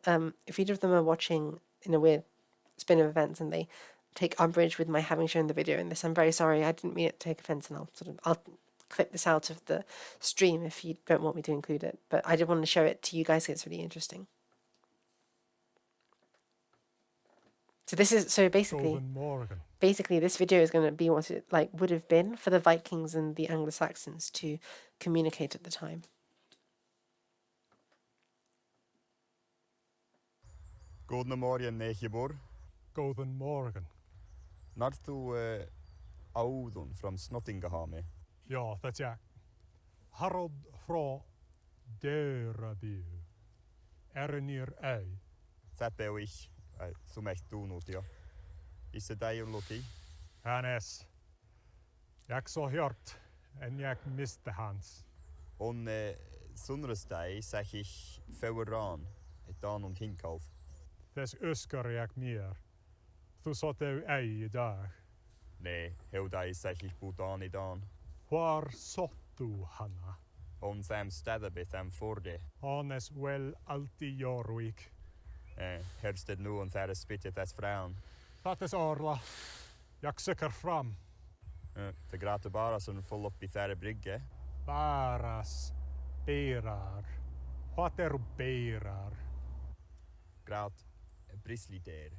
If either of them are watching in a weird spin of events and they take umbrage with my having shown the video in this, I'm very sorry. I didn't mean it to take offence, and I'll clip this out of the stream if you don't want me to include it. But I did want to show it to you guys, it's really interesting. So this is, so basically this video is going to be what it would have been for the Vikings and the Anglo-Saxons to communicate at the time. Guten Morgen, Negebor. Guten Morgen. När du Audun från Snottingehame? Ja, det är Harald från Döraby. Är ni ej? Det är ich, som echt doen ut, ja. Is det dig Loki? Hänes. Jag så hört en jag miste hans. On Sunresdag säg ich Feuran, ett danon hinkauf. Des öskar jag mer. Du sa du ej idag. Nej, heudag säg ich bodan idan. Var såg du Hanna? On sam stadabit am forde. Hannes väl alltid jorvik. Hersted nu on där spittet as fraun. Tattes Arla. Jag söker fram. Det grater bara som full upp i där brygge. Baras. Berar. Vad är berar? Grat brisli där.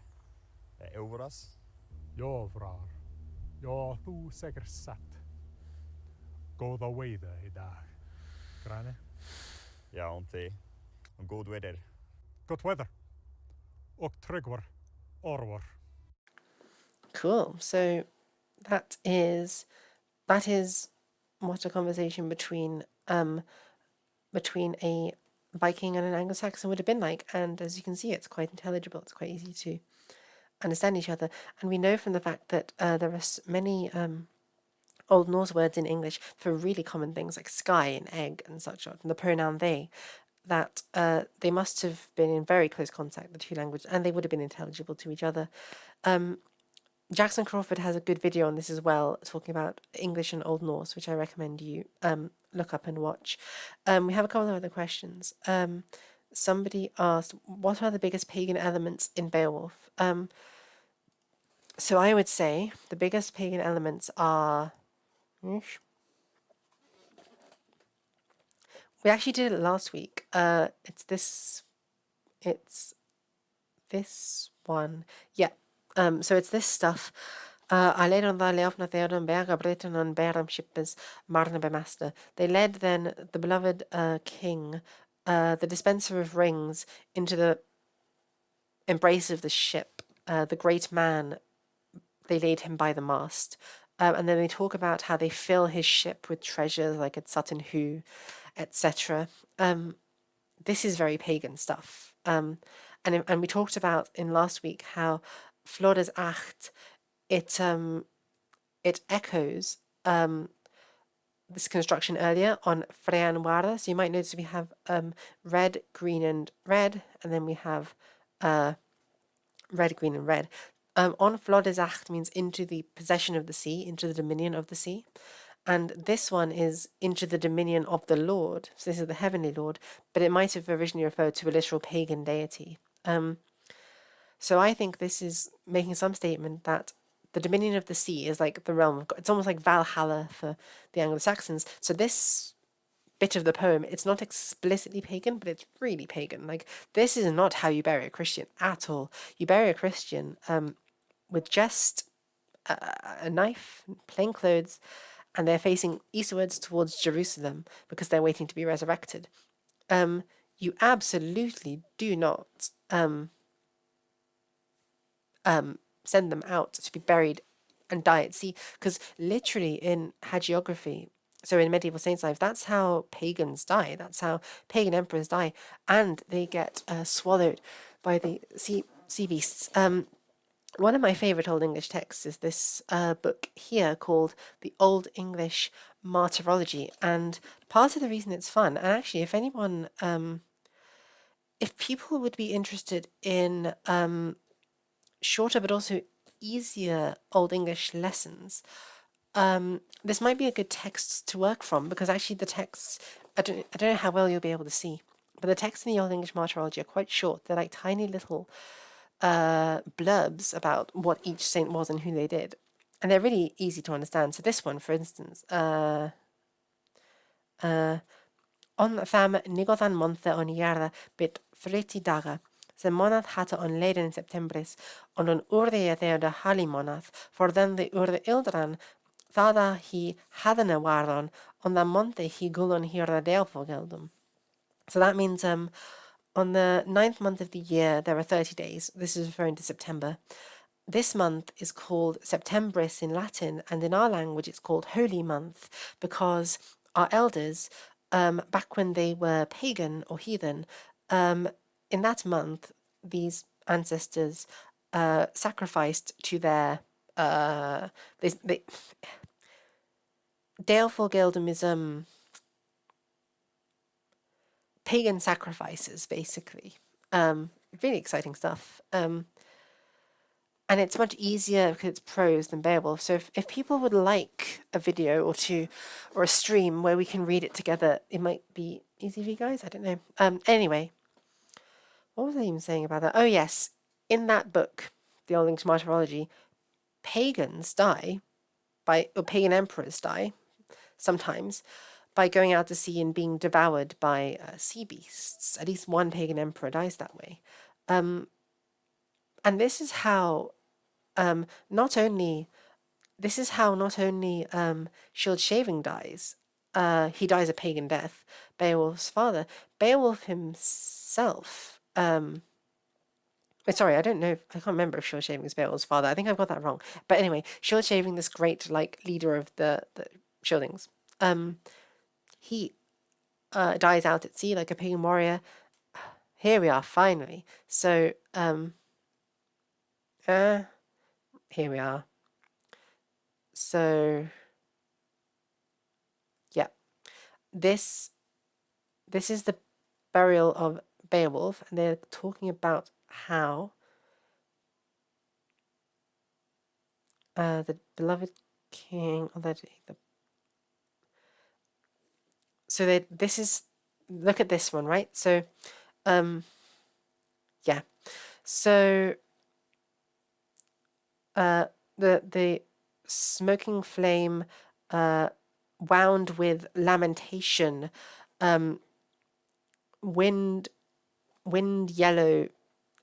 Överas? Jovrar. Ja, du säkert satt. Goda weather idag. Granne? Ja, inte. On good weather. Good weather. Och tryggvar. Orvar. Cool. So that is what a conversation between a Viking and an Anglo-Saxon would have been like. And as you can see, it's quite intelligible. It's quite easy to understand each other. And we know from the fact that there are many Old Norse words in English for really common things like sky and egg and such, and the pronoun they, that they must have been in very close contact, the two languages, and they would have been intelligible to each other. Jackson Crawford has a good video on this as well, talking about English and Old Norse, which I recommend you look up and watch. We have a couple of other questions. Somebody asked, what are the biggest pagan elements in Beowulf? So I would say the biggest pagan elements are... We actually did it last week. It's this one. Yeah. So it's this stuff. Aleiron dda leofna theodon berga Britain on bearam shippers marna bemaster. They led then the beloved king, the dispenser of rings, into the embrace of the ship. The great man, they laid him by the mast. And then they talk about how they fill his ship with treasures like at Sutton Hoo, etc. This is very pagan stuff. And we talked about in last week how Flores Acht, it echoes this construction earlier on Freyan Wara. So you might notice we have red, green, and red, and then we have red, green, and red. On Flores Acht means into the possession of the sea, into the dominion of the sea. And this one is into the dominion of the Lord. So this is the heavenly Lord, but it might have originally referred to a literal pagan deity. So I think this is making some statement that the dominion of the sea is like the realm of God. It's almost like Valhalla for the Anglo-Saxons. So this bit of the poem, it's not explicitly pagan, but it's really pagan. Like, this is not how you bury a Christian at all. You bury a Christian with just a knife, plain clothes, and they're facing eastwards towards Jerusalem because they're waiting to be resurrected. You absolutely do not send them out to be buried and die at sea, because literally in hagiography, so in medieval saints' life, that's how pagans die. That's how pagan emperors die, and they get swallowed by the sea beasts. One of my favorite Old English texts is this book here called The Old English Martyrology, and part of the reason it's fun, and actually, if anyone, if people would be interested in shorter but also easier Old English lessons, this might be a good text to work from, because actually the texts, I don't know how well you'll be able to see, but the texts in the Old English Martyrology are quite short. They're like tiny little blurbs about what each saint was and who they did. And they're really easy to understand. So this one, for instance, on fam nigodan monthe on yarda bit friti daga. Se monath hata on leden in septembris, on urde theoda hali monath, for then the urde ildran, thada he hadana waron, on the monte he gulon hirda delfogeldum. So that means on the 9th month of the year, there are 30 days. This is referring to September. This month is called Septembris in Latin, and in our language it's called Holy Month, because our elders, back when they were pagan or heathen, in that month, these ancestors sacrificed to their... Deilforgeldum is pagan sacrifices, basically. Really exciting stuff. And it's much easier because it's prose than Beowulf. So if people would like a video or two or a stream where we can read it together, it might be easy for you guys. I don't know. Anyway, what was I even saying about that? Oh, yes. In that book, The Old English Martyrology, pagans die or pagan emperors die sometimes by going out to sea and being devoured by sea beasts. At least one pagan emperor dies that way. And this is how not only Shield Shaving dies. He dies a pagan death. Beowulf's father. Beowulf himself. Sorry, I don't know. I can't remember if Shield Shaving is Beowulf's father. I think I've got that wrong. But anyway, Shield Shaving, this great leader of the Shieldings. He dies out at sea like a pagan warrior. Here we are, finally. So, here we are. So, yeah, this is the burial of Beowulf, and they're talking about how The beloved king. So this is, look at this one, right? So, yeah. So, the smoking flame, wound with lamentation, wind yellow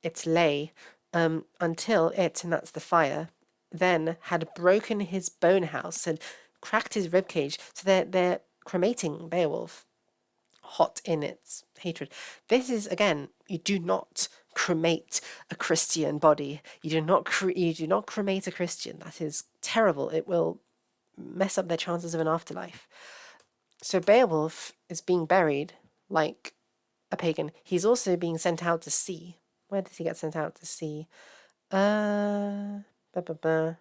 its lay, until it, and that's the fire, then had broken his bone house and cracked his rib cage. So they're cremating Beowulf, hot in its hatred. This is, again, you do not cremate a Christian body. You do not cremate a Christian. That is terrible. It will mess up their chances of an afterlife. So Beowulf is being buried like a pagan. He's also being sent out to sea. Where does he get sent out to sea? Blah, blah, blah.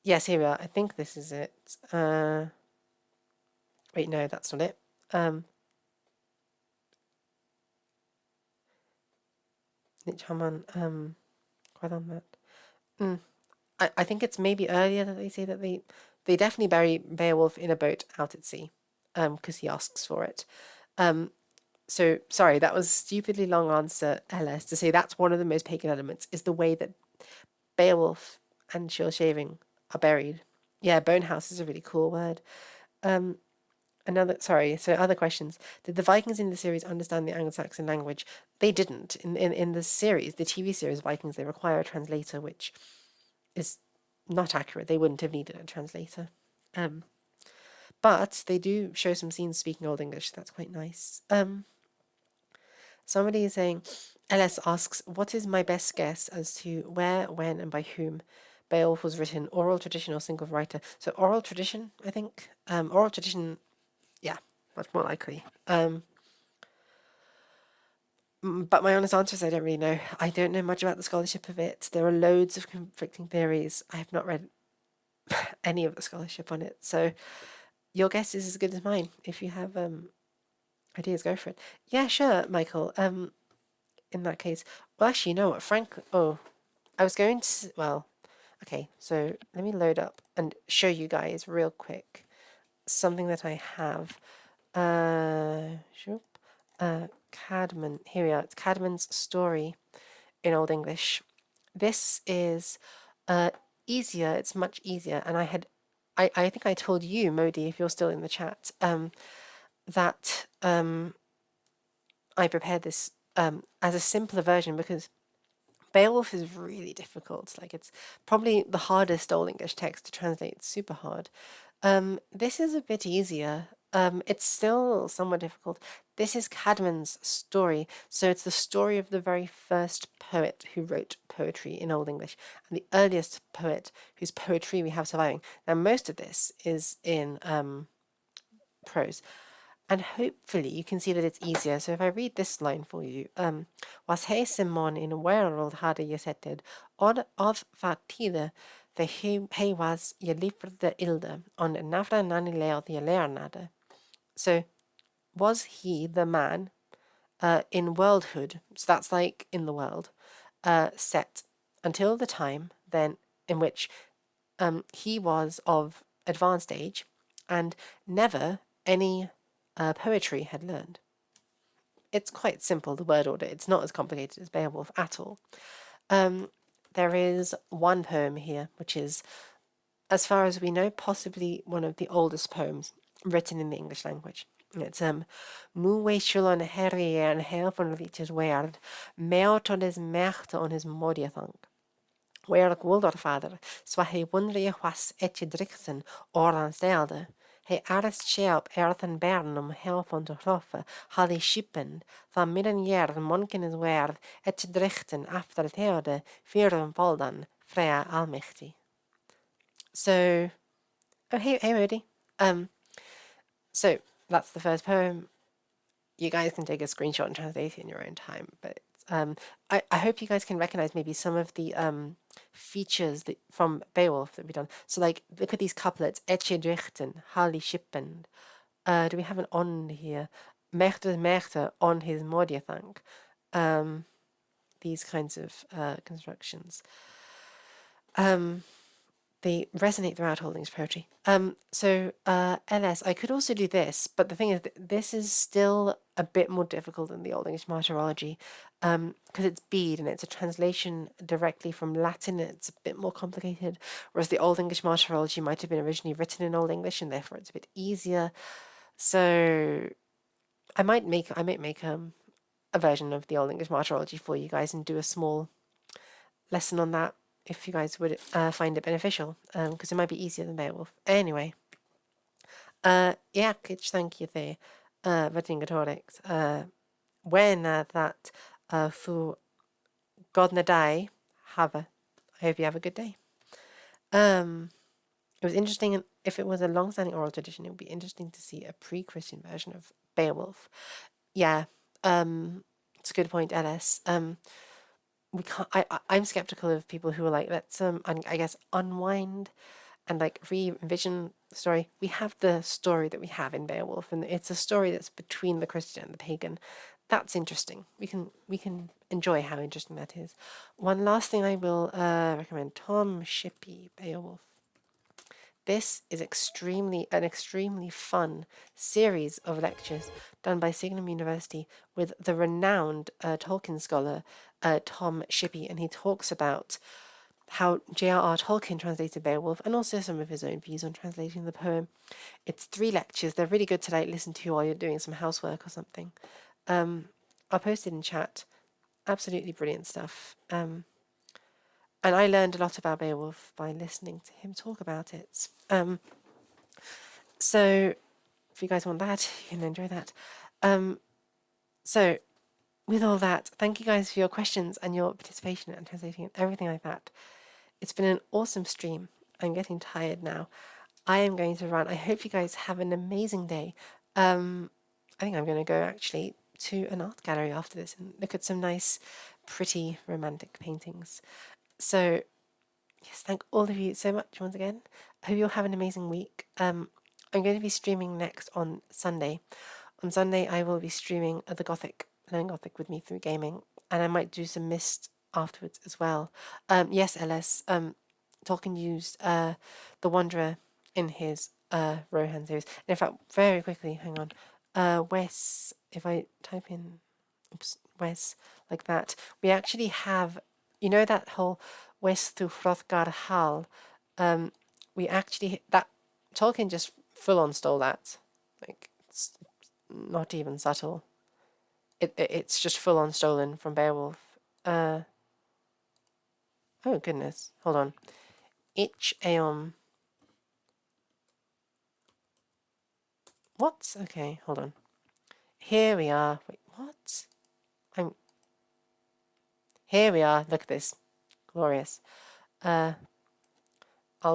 Yes, here we are. I think this is it. Wait, no, that's not it. Quite on that. I think it's maybe earlier that they say that they definitely bury Beowulf in a boat out at sea, because he asks for it. So sorry, that was a stupidly long answer, Ellis, to say that's one of the most pagan elements is the way that Beowulf and Shield Shaving are buried. Yeah, bonehouse is a really cool word. So other questions. Did the Vikings in the series understand the Anglo-Saxon language? They didn't. In the series, the TV series Vikings, they require a translator, which is not accurate. They wouldn't have needed a translator. But they do show some scenes speaking Old English. That's quite nice. Somebody is saying, LS asks, what is my best guess as to where, when, and by whom Beowulf was written? Oral tradition or single writer? So oral tradition, I think. Oral tradition, yeah, much more likely. But my honest answer is I don't really know. I don't know much about the scholarship of it. There are loads of conflicting theories. I have not read any of the scholarship on it. So your guess is as good as mine. If you have ideas, go for it. Yeah, sure, Michael. In that case, well, actually, you know what, Frank? Oh, I was going to. Well, okay. So let me load up and show you guys real quick something that I have. Sure. Cadman. Here we are. It's Cadman's story in Old English. This is easier. It's much easier. And I think I told you, Modi, if you're still in the chat, that I prepared this as a simpler version because Beowulf is really difficult. Like, it's probably the hardest Old English text to translate. It's super hard. This is a bit easier. It's still somewhat difficult. This is Cadman's story. So it's the story of the very first poet who wrote poetry in Old English and the earliest poet whose poetry we have surviving. Now, most of this is in prose. And hopefully you can see that it's easier. So if I read this line for you, was he Simon in a world hade gesetted, of fatide, the he was je liever the ilde, on nafra nani leo the learnade. So was he the man in worldhood, so that's like in the world, set until the time then in which he was of advanced age and never any poetry had learned. It's quite simple, the word order. It's not as complicated as Beowulf at all. There is one poem here, which is, as far as we know, possibly one of the oldest poems written in the English language. It's Nu weishulan herri en helpon riches weird, meot on his mecht on his modiathang. Where Guldor father, swa he wundrie was etje drichten or an stelde. He arrest sheop earthen bernum help on to hroffe, had he shippen, van midden jaar monken is weird, etje drichten after het heerde, vieren voldan, freya almichty. So, oh, hey Modi. So that's the first poem. You guys can take a screenshot and translate it in your own time, but I hope you guys can recognize maybe some of the features that from Beowulf that we've done. So, like, look at these couplets. Etje drichten, hali shippen. Do we have an on here? Mechter on his modiathank. these kinds of constructions. They resonate throughout Old English poetry. LS, I could also do this, but the thing is, this is still a bit more difficult than the Old English martyrology, because it's Bede and it's a translation directly from Latin. It's a bit more complicated, whereas the Old English martyrology might have been originally written in Old English, and therefore it's a bit easier. So I might make a version of the Old English martyrology for you guys and do a small lesson on that if you guys would find it beneficial, because it might be easier than Beowulf. Anyway, jakich thank you there, Vertingatorix. When that fu godna day, have a. I hope you have a good day. It was interesting, and if it was a long-standing oral tradition, it would be interesting to see a pre-Christian version of Beowulf. Yeah, it's a good point, Ellis. We can't. I'm skeptical of people who are like, let's I guess unwind and like re-envision the story. We have the story that we have in Beowulf, and it's a story that's between the Christian and the pagan. That's interesting. We can enjoy how interesting that is. One last thing I will recommend: Tom Shippey, Beowulf. This is an extremely fun series of lectures done by Signum University with the renowned Tolkien scholar Tom Shippey, and he talks about how J.R.R. Tolkien translated Beowulf and also some of his own views on translating the poem. It's 3 lectures. They're really good to like listen to while you're doing some housework or something. I'll post it in chat. Absolutely brilliant stuff. And I learned a lot about Beowulf by listening to him talk about it. So if you guys want that, you can enjoy that. So with all that, thank you guys for your questions and your participation and translating and everything like that. It's been an awesome stream. I'm getting tired now. I am going to run. I hope you guys have an amazing day. I think I'm going to go actually to an art gallery after this and look at some nice, pretty, romantic paintings. So, yes, thank all of you so much once again. I hope you'll have an amazing week. I'm going to be streaming next on Sunday. On Sunday, I will be streaming the Gothic, learning Gothic with me through gaming, and I might do some Mist afterwards as well. Yes, LS. Tolkien used the Wanderer in his Rohan series. And in fact, very quickly, hang on. Wes, if I type in, Wes, like that, we actually have, you know, that whole Wes to Hrothgar Hall. We actually, that Tolkien just full on stole that. Like, it's not even subtle. It's just full on stolen from Beowulf. Oh goodness, hold on. Ich eum. What? Okay, hold on. Here we are. Wait, what? Here we are. Look at this. Glorious. I'll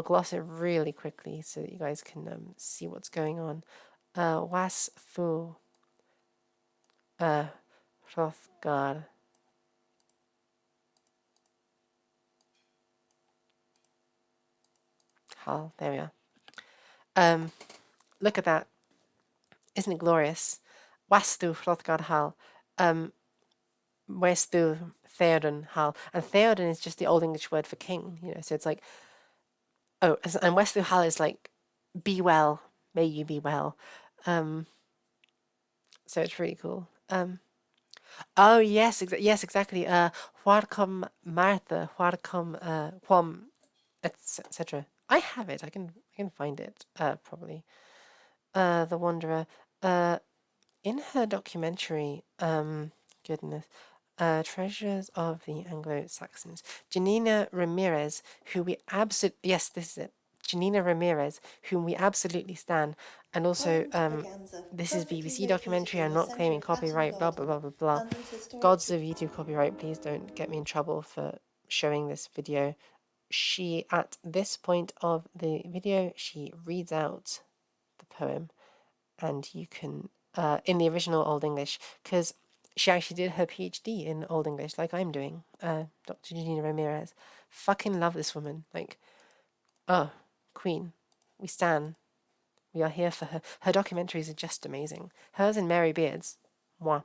gloss it really quickly so that you guys can see what's going on. Was fu Hrothgar. Hall. There we are. Look at that. Isn't it glorious? Wastu Hrothgar Hall. Westu Theoden Hall. And Theoden is just the Old English word for king, you know, so it's like, oh, and Westu Hall is like, be well, may you be well. So it's really cool. Oh yes, yes, exactly. Wharcom Martha, Wharcom Quam, etc. I have it. I can find it. Probably. The Wanderer. In her documentary, goodness, Treasures of the Anglo-Saxons, Janina Ramirez, who we absolutely, yes, this is it. Janina Ramirez, whom we absolutely stan, and also this is BBC documentary. I'm not claiming copyright. Blah blah blah blah blah. Gods of YouTube copyright. Please don't get me in trouble for showing this video. She, at this point of the video, she reads out the poem, and you can in the original Old English, because she actually did her PhD in Old English, like I'm doing. Dr. Janina Ramirez. Fucking love this woman. Like, oh, queen. We stan. We are here for her. Her documentaries are just amazing. Hers and Mary Beard's. Mwah.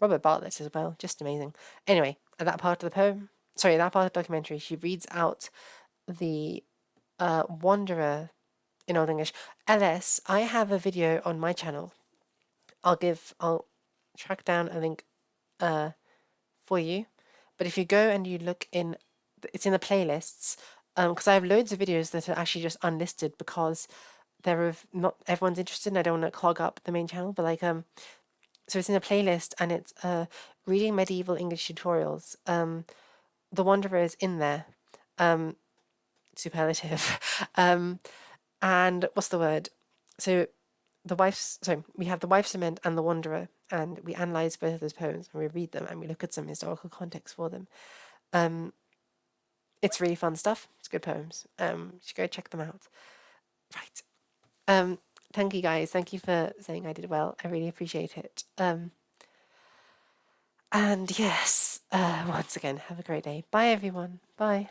Robert Bartlett as well, just amazing. Anyway, at that part of the poem, sorry, that part of the documentary, she reads out the Wanderer in Old English. LS, I have a video on my channel. I'll track down a link for you. But if you go and you look in, it's in the playlists, because I have loads of videos that are actually just unlisted because not everyone's interested and I don't want to clog up the main channel. But like, so it's in a playlist and it's reading medieval English tutorials. The Wanderer is in there. Superlative. And what's the word? So we have the Wife's Lament and the Wanderer, and we analyze both of those poems and we read them and we look at some historical context for them. It's really fun stuff. It's good poems. You should go check them out. Right. Thank you guys. Thank you for saying I did well. I really appreciate it. And yes, once again, have a great day. Bye everyone. Bye.